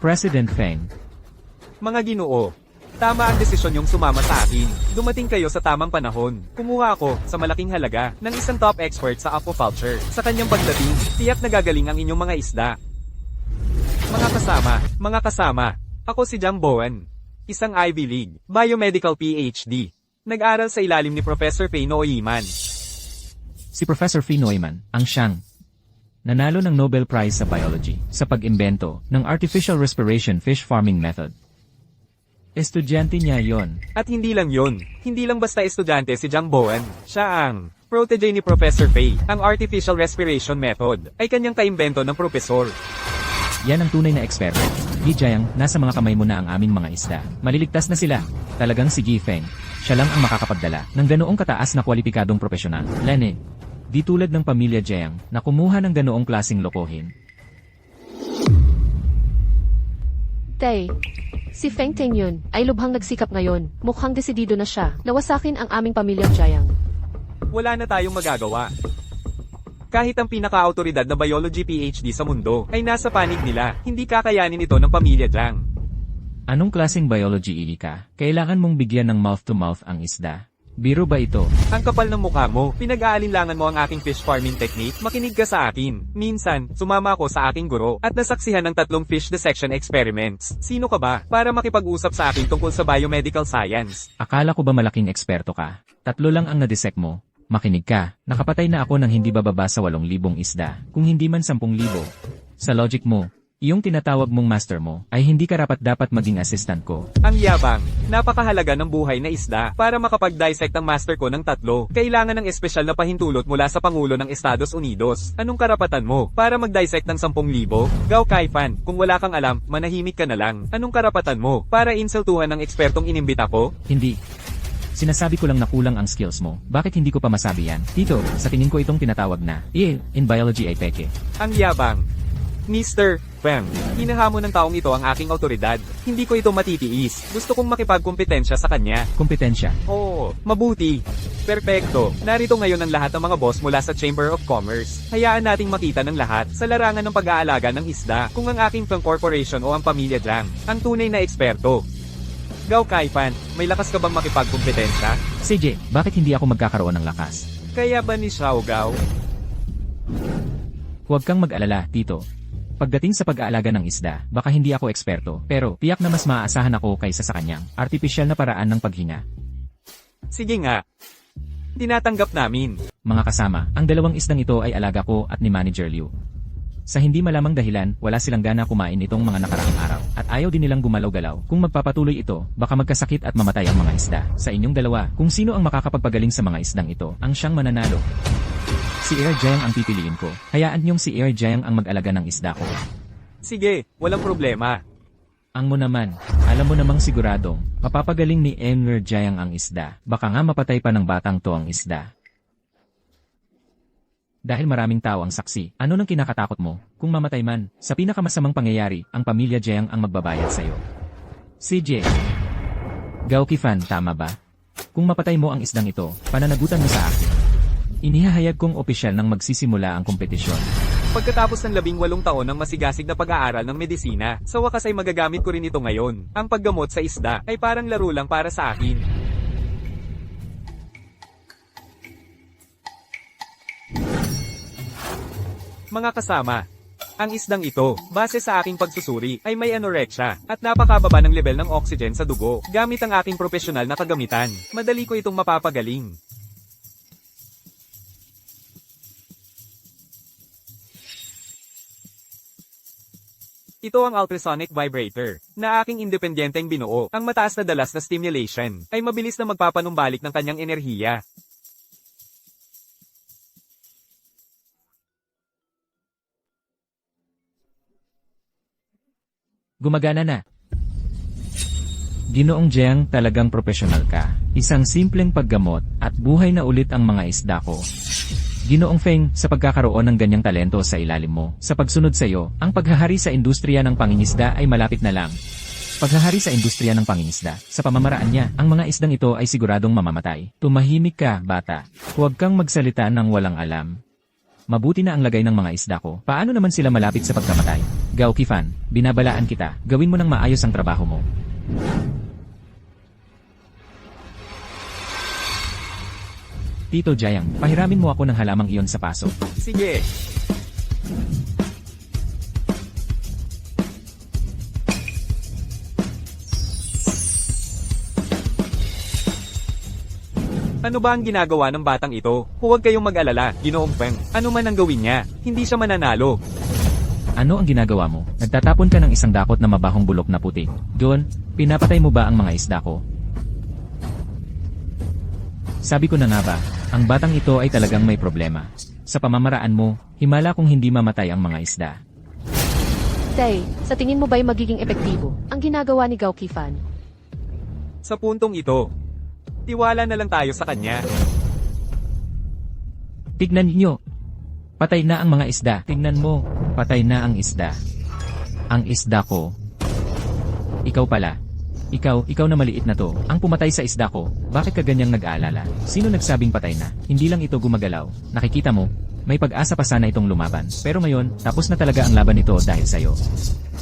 President Feng, Mga ginoo, tama ang desisyon yung sumama sa akin. Dumating kayo sa tamang panahon. Kumuha ako sa malaking halaga ng isang top expert sa aquaculture. Sa kanyang pagdating, tiyak na gagaling ang inyong mga isda. Mga kasama, ako si Jiang Bowen. Isang Ivy League, Biomedical PhD. Nag-aral sa ilalim ni Professor Fei Noiman. si Professor Fei Neumann, ang siyang nanalo ng Nobel Prize sa Biology sa pag-imbento ng Artificial Respiration Fish Farming Method. Estudyante niya yon. At hindi lang yon, hindi lang basta estudyante si Jiang Bowen. Siya ang protege ni Professor Fei. Ang Artificial Respiration Method ay kanyang kaimbento ng profesor. Yan ang tunay na eksperto. Di Jiang, nasa mga kamay mo na ang aming mga isda. Maliligtas na sila. Talagang si Ji Feng. Siya lang ang makakapagdala ng ganoong kataas na kwalipikadong profesional. Lene, di tulad ng pamilya Jiang na kumuha ng ganoong klaseng lokohin. Tay, si Feng Tengyun ay lubhang nagsikap ngayon. Mukhang desidido na siya. Nawasakin ang aming pamilyang Jiang. Wala na tayong magagawa. Kahit ang pinaka-autoridad na biology PhD sa mundo ay nasa panig nila, hindi kakayanin ito ng pamilya Jiang. Anong klaseng biology ka? Kailangan mong bigyan ng mouth-to-mouth ang isda. Biro ba ito? Ang kapal ng mukha mo, pinag-aalinlangan mo ang aking fish farming technique, makinig ka sa akin. Minsan, sumama ako sa aking guro at nasaksihan ng 3 fish dissection experiments. Sino ka ba para makipag-usap sa akin tungkol sa biomedical science? Akala ko ba malaking eksperto ka? 3 lang ang nadisek mo. Makinig ka, nakapatay na ako ng hindi bababa sa 8,000 isda, kung hindi man 10,000. Sa logic mo, iyong tinatawag mong master mo, ay hindi karapat-dapat maging assistant ko. Ang yabang, napakahalaga ng buhay na isda. Para makapag-dissect ang master ko ng 3, kailangan ng espesyal na pahintulot mula sa Pangulo ng Estados Unidos. Anong karapatan mo para mag-dissect ng 10,000? Gao Kaifan, kung wala kang alam, manahimik ka na lang. Anong karapatan mo para insultuhan ng ekspertong inimbita ko? Hindi. Sinasabi ko lang na kulang ang skills mo. Bakit hindi ko pa masabi yan? Tito, sa tingin ko itong tinatawag na in biology ay peke. Ang yabang. Mr. Feng, hinahamon ng taong ito ang aking autoridad. Hindi ko ito matitiis. Gusto kong makipagkompetensya sa kanya. Kompetensya. Oo, mabuti. Perpekto. Narito ngayon ang lahat ng mga boss mula sa Chamber of Commerce. Hayaan nating makita ng lahat sa larangan ng pag-aalaga ng isda kung ang aking Feng Corporation o ang pamilya Jiang ang tunay na eksperto. Gao Kaifan, may lakas ka bang makipagkompetensya? CJ, bakit hindi ako magkakaroon ng lakas? Kaya ba ni Xiao Gao? Huwag kang mag-alala, Tito. Pagdating sa pag-aalaga ng isda, baka hindi ako eksperto, pero tiyak na mas maaasahan ako kaysa sa kanyang artipisyal na paraan ng paghinga. Sige nga. Tinatanggap namin. Mga kasama, ang dalawang isdang ito ay alaga ko at ni Manager Liu. Sa hindi malamang dahilan, wala silang gana kumain itong mga nakaraang araw, at ayaw din nilang gumalaw-galaw. Kung magpapatuloy ito, baka magkasakit at mamatay ang mga isda. Sa inyong dalawa, kung sino ang makakapagpagaling sa mga isdang ito, ang siyang mananalo. Si Air Jiang ang pipiliin ko. Hayaan niyong si Air Jiang ang mag-alaga ng isda ko. Sige, walang problema. Ang mo naman, alam mo namang siguradong, mapapagaling ni Air Jiang ang isda. Baka nga mapatay pa ng batang to ang isda. Dahil maraming tao ang saksi, ano nang kinakatakot mo? Kung mamatay man, sa pinakamasamang pangyayari, ang pamilya Jiang ang magbabayad sa'yo. CJ. Gao Kifan, tama ba? Kung mapatay mo ang isdang ito, pananagutan mo sa akin. Inihahayag kong opisyal nang magsisimula ang kompetisyon. Pagkatapos ng 18 taon ng masigasig na pag-aaral ng medisina, sa wakas ay magagamit ko rin ito ngayon. Ang paggamot sa isda ay parang laro lang para sa akin. Mga kasama, ang isdang ito, base sa aking pagsusuri, ay may anorexia at napakababa ng level ng oxygen sa dugo. Gamit ang aking profesional na kagamitan, madali ko itong mapapagaling. Ito ang ultrasonic vibrator, na aking independenteng binuo. Ang mataas na dalas na stimulation, ay mabilis na magpapanumbalik ng kanyang enerhiya. Gumagana na. Ginoong Jiang, talagang profesional ka. Isang simpleng paggamot, at buhay na ulit ang mga isda ko. Ginoong Feng, sa pagkakaroon ng ganyang talento sa ilalim mo, sa pagsunod sa iyo, ang paghahari sa industriya ng pangingisda ay malapit na lang. Paghahari sa industriya ng pangingisda, sa pamamaraan niya, ang mga isdang ito ay siguradong mamamatay. Tumahimik ka, bata. Huwag kang magsalita ng walang alam. Mabuti na ang lagay ng mga isda ko. Paano naman sila malapit sa pagkamatay? Gao Kifan, binabalaan kita. Gawin mo ng maayos ang trabaho mo. Tito Jiang, pahiramin mo ako ng halamang iyon sa paso. Sige. Ano ba ang ginagawa ng batang ito? Huwag kayong mag-alala, Ginoong Feng. Ano man ang gawin niya, hindi siya mananalo. Ano ang ginagawa mo? Nagtatapon ka ng isang dakot na mabahong bulok na puti. Doon, pinapatay mo ba ang mga isda ko? Sabi ko na nga ba, ang batang ito ay talagang may problema. Sa pamamaraan mo, himala kung hindi mamatay ang mga isda. Tay, sa tingin mo ba'y magiging epektibo ang ginagawa ni Gao Kifan? Sa puntong ito, tiwala na lang tayo sa kanya. Tignan niyo. Patay na ang mga isda. Tignan mo, patay na ang isda. Ang isda ko. Ikaw pala. Ikaw na maliit na to, ang pumatay sa isda ko, bakit ka ganyang nag-aalala? Sino nagsabing patay na? Hindi lang ito gumagalaw. Nakikita mo, may pag-asa pa sana itong lumaban. Pero ngayon, tapos na talaga ang laban nito dahil sa'yo.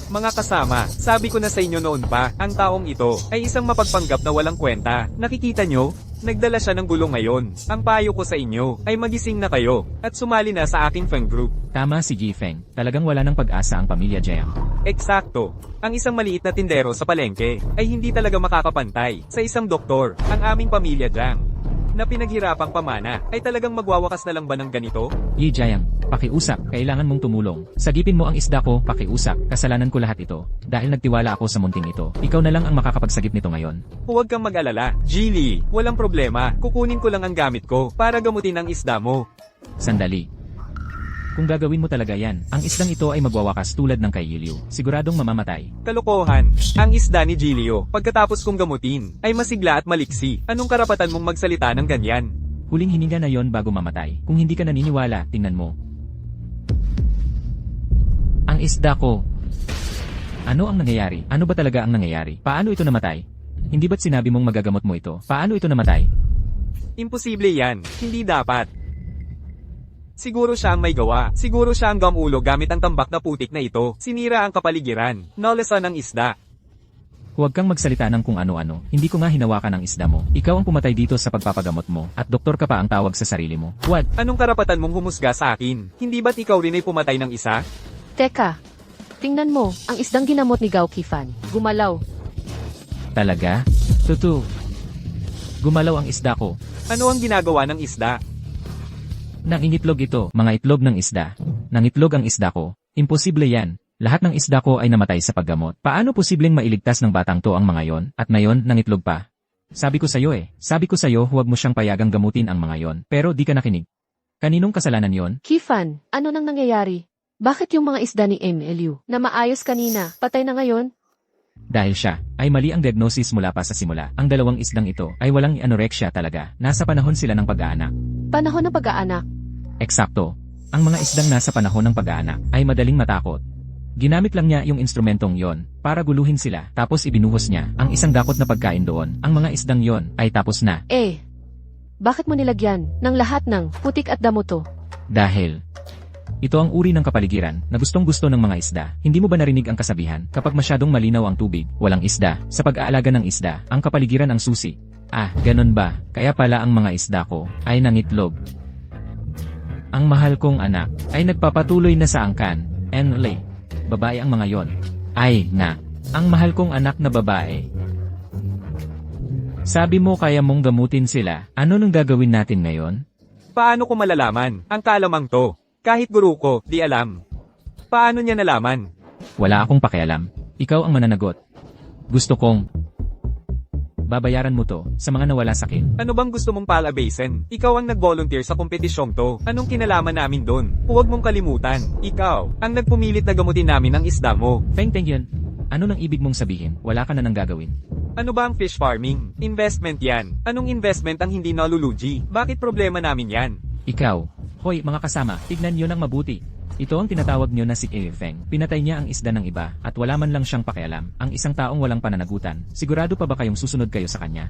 Mga kasama, sabi ko na sa inyo noon pa, ang taong ito ay isang mapagpanggap na walang kwenta. Nakikita nyo? Nagdala siya ng gulo ngayon. Ang payo ko sa inyo ay magising na kayo at sumali na sa aking Feng Group. Tama si Ji Feng, talagang wala ng pag-asa ang pamilya Jiang. Eksakto. Ang isang maliit na tindero sa palengke ay hindi talaga makakapantay sa isang doktor, ang aming pamilya Jiang, na pinaghirapang pamana, ay talagang magwawakas na lang ba ng ganito? Yi Jiang, pakiusap, kailangan mong tumulong. Sagipin mo ang isda ko, pakiusap, kasalanan ko lahat ito. Dahil nagtiwala ako sa munting ito, ikaw na lang ang makakapagsagip nito ngayon. Huwag kang mag-alala, Geely, walang problema, kukunin ko lang ang gamit ko para gamutin ang isda mo. Sandali. Kung gagawin mo talaga yan, ang isdang ito ay magwawakas tulad ng kay Yilio. Siguradong mamamatay. Kalokohan. Ang isda ni Gilio, pagkatapos kong gamutin, ay masigla at maliksi. Anong karapatan mong magsalita ng ganyan? Huling hininga na yon bago mamatay. Kung hindi ka naniniwala, tingnan mo. Ang isda ko. Ano ang nangyayari? Ano ba talaga ang nangyayari? Paano ito namatay? Hindi ba't sinabi mong magagamot mo ito? Paano ito namatay? Imposible yan. Hindi dapat. Siguro siya ang may gawa. Siguro siya ang gamulo gamit ang tambak na putik na ito. Sinira ang kapaligiran. Nalesan ang isda. Huwag kang magsalita ng kung ano-ano. Hindi ko nga hinawakan ang isda mo. Ikaw ang pumatay dito sa pagpapagamot mo. At doktor ka pa ang tawag sa sarili mo. What? Anong karapatan mong humusga sa akin? Hindi ba't ikaw rin ay pumatay ng isa? Teka, tingnan mo, ang isdang ginamot ni Gao Kifan. Gumalaw. Talaga? Tutu. Gumalaw ang isda ko. Ano ang ginagawa ng isda? Nangingitlog ito, mga itlog ng isda. Nangitlog ang isda ko. Imposible yan. Lahat ng isda ko ay namatay sa paggamot. Paano posibleng mailigtas ng batang to ang mga yon, at ngayon nangitlog pa? Sabi ko sa'yo Sabi ko sa'yo huwag mo siyang payagang gamutin ang mga yon, pero di ka nakinig. Kaninong kasalanan yon? Kifan, ano nang nangyayari? Bakit yung mga isda ni MLU na maayos kanina, patay na ngayon? Dahil siya, ay mali ang diagnosis mula pa sa simula. Ang dalawang isdang ito ay walang anorexia talaga. Nasa panahon sila ng pag-aanak. Panahon ng pag-aanak. Eksakto. Ang mga isdang nasa panahon ng pag-aanak ay madaling matakot. Ginamit lang niya yung instrumentong yon para guluhin sila, tapos ibinuhos niya ang isang dakot na pagkain doon. Ang mga isdang yon ay tapos na. Bakit mo nilagyan ng lahat ng putik at damo to? Dahil ito ang uri ng kapaligiran na gustong-gusto ng mga isda. Hindi mo ba narinig ang kasabihan, kapag masyadong malinaw ang tubig, walang isda. Sa pag-aalaga ng isda, ang kapaligiran ang susi. Ganun ba? Kaya pala ang mga isda ko ay nangitlog. Ang mahal kong anak ay nagpapatuloy na sa angkan. Enle. Babae ang mga yon. Ang mahal kong anak na babae. Sabi mo kaya mong gamutin sila. Ano nang gagawin natin ngayon? Paano ko malalaman? Ang kalamang to. Kahit guru ko, di alam. Paano niya nalaman? Wala akong pakialam. Ikaw ang mananagot. Gusto kong babayaran mo to sa mga nawala sakit. Ano bang gusto mong palabasin? Ikaw ang nag-volunteer sa kompetisyong to. Anong kinalaman namin doon? Huwag mong kalimutan. Ikaw, ang nagpumilit na gamutin namin ang isda mo. Feng yun. Ano nang ibig mong sabihin? Wala ka na nang gagawin. Ano ba ang fish farming? Investment yan. Anong investment ang hindi nalulugi? Bakit problema namin yan? Ikaw. Hoy, mga kasama, tignan nyo ng mabuti. Ito ang tinatawag nyo na si Feng. Pinatay niya ang isda ng iba, at wala man lang siyang pakialam. Ang isang taong walang pananagutan. Sigurado pa ba kayong susunod kayo sa kanya?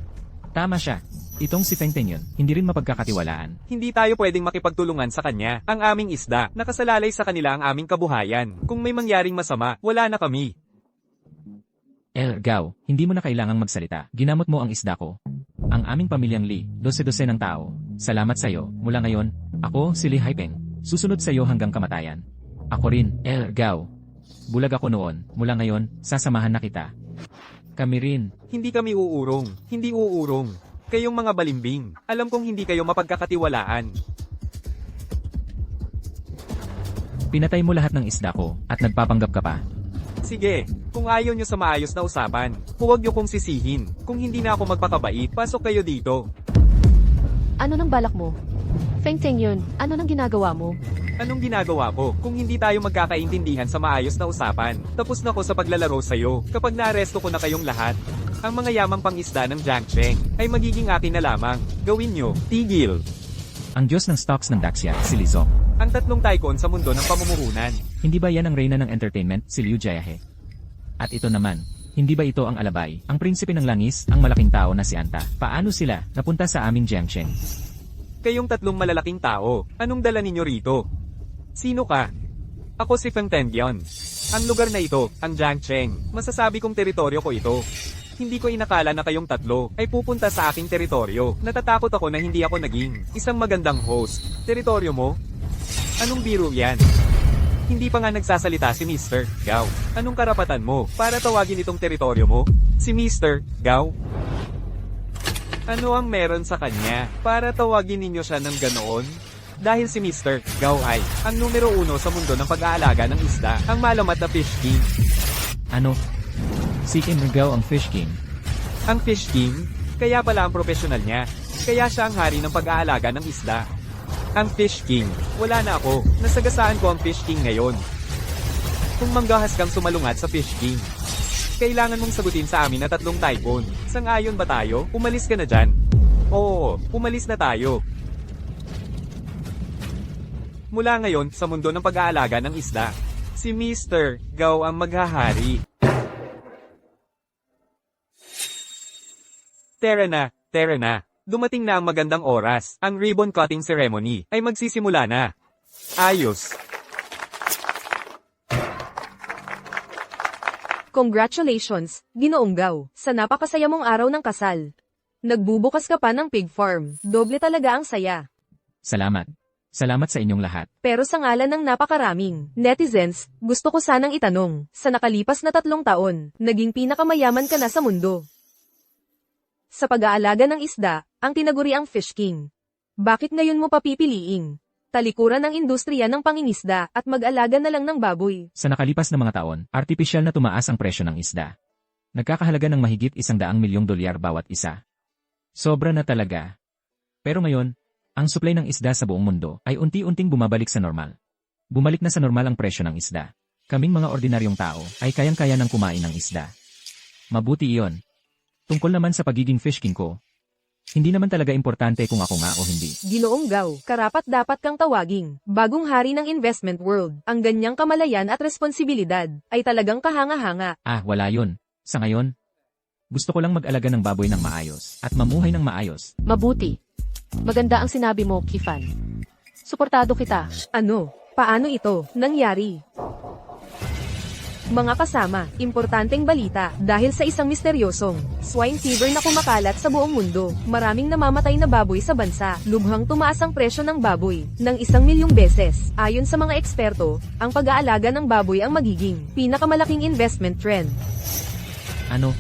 Tama siya. Itong si Feng yun, hindi rin mapagkakatiwalaan. Hindi tayo pwedeng makipagtulungan sa kanya. Ang aming isda, nakasalalay sa kanila ang aming kabuhayan. Kung may mangyaring masama, wala na kami. Gao, hindi mo na kailangang magsalita. Ginamot mo ang isda ko. Ang aming pamilyang Li, 12-12 ng tao. Salamat sa'yo. Mula ngayon, ako si Li Haipeng. Susunod sa'yo hanggang kamatayan. Ako rin, Gao. Bulag ako noon. Mula ngayon, sasamahan na kita. Kami rin. Hindi kami uurong. Hindi uurong. Kayong mga balimbing. Alam kong hindi kayo mapagkakatiwalaan. Pinatay mo lahat ng isda ko, at nagpapanggap ka pa. Sige, kung ayaw nyo sa maayos na usapan, huwag nyo kong sisihin. Kung hindi na ako magpakabait, pasok kayo dito. Ano nang balak mo? Feng yun, ano nang ginagawa mo? Anong ginagawa ko kung hindi tayo magkakaintindihan sa maayos na usapan? Tapos na ko sa paglalaro sa'yo kapag naaresto ko na kayong lahat. Ang mga yamang pangisda ng Jiangsheng ay magiging akin na lamang. Gawin nyo, tigil. Ang Diyos ng stocks ng Daxia, si Li Zong. Ang tatlong tycoon sa mundo ng pamumuhunan. Hindi ba yan ang reyna ng entertainment, si Liu Jiahe? At ito naman, hindi ba ito ang alabay, ang prinsipe ng langis, ang malaking tao na si Anta? Paano sila napunta sa aming Jiangsheng? Kayong tatlong malalaking tao, anong dala ninyo rito? Sino ka? Ako si Feng Tengyun. Ang lugar na ito, ang Jiangsheng, masasabi kong teritoryo ko ito. Hindi ko inakala na kayong tatlo ay pupunta sa aking teritoryo. Natatakot ako na hindi ako naging isang magandang host. Teritoryo mo? Anong biro yan? Hindi pa nga nagsasalita si Mr. Gao. Anong karapatan mo para tawagin itong teritoryo mo? Si Mr. Gao? Ano ang meron sa kanya para tawagin ninyo siya ng ganoon? Dahil si Mr. Gao ay ang numero 1 sa mundo ng pag-aalaga ng isda, ang malamat na fish king. Ano? Si Kim Gao ang Fish King. Ang Fish King? Kaya pala ang profesional niya. Kaya siya ang hari ng pag-aalaga ng isda. Ang Fish King. Wala na ako. Nasagasaan ko ang Fish King ngayon. Kung manggahas kang sumalungat sa Fish King, kailangan mong sagutin sa amin na 3 typhoon. Sang-ayon ba tayo? Umalis ka na dyan. Oo, umalis na tayo. Mula ngayon, sa mundo ng pag-aalaga ng isda, si Mr. Gao ang maghahari. Tara na. Dumating na ang magandang oras. Ang ribbon cutting ceremony ay magsisimula na. Ayos. Congratulations, Ginoong Gao, sa napakasaya mong araw ng kasal. Nagbubukas ka pa ng pig farm. Doble talaga ang saya. Salamat. Salamat sa inyong lahat. Pero sa ngalan ng napakaraming netizens, gusto ko sanang itanong, sa nakalipas na 3 taon, naging pinakamayaman ka na sa mundo. Sa pag-aalaga ng isda, ang tinaguri ang Fish King. Bakit ngayon mo papipiliing talikuran ng industriya ng pangingisda at mag-alaga na lang ng baboy? Sa nakalipas na mga taon, artipisyal na tumaas ang presyo ng isda. Nagkakahalaga ng mahigit $100 milyong bawat isa. Sobra na talaga. Pero ngayon, ang supply ng isda sa buong mundo ay unti-unting bumabalik sa normal. Bumalik na sa normal ang presyo ng isda. Kaming mga ordinaryong tao ay kayang-kaya ng kumain ng isda. Mabuti iyon. Tungkol naman sa pagiging Fish King ko, hindi naman talaga importante kung ako nga o hindi. Ginoong Gao, karapat-dapat kang tawaging bagong hari ng investment world. Ang ganyang kamalayan at responsibilidad ay talagang kahanga-hanga. Wala yun. Sa ngayon, gusto ko lang mag-alaga ng baboy ng maayos at mamuhay ng maayos. Mabuti. Maganda ang sinabi mo, Kifan. Suportado kita. Ano? Paano ito nangyari? Mga kasama, importanteng balita, dahil sa isang misteryosong swine fever na kumakalat sa buong mundo, maraming namamatay na baboy sa bansa, lubhang tumaas ang presyo ng baboy, ng 1 milyong beses. Ayon sa mga eksperto, ang pag-aalaga ng baboy ang magiging pinakamalaking investment trend. Ano,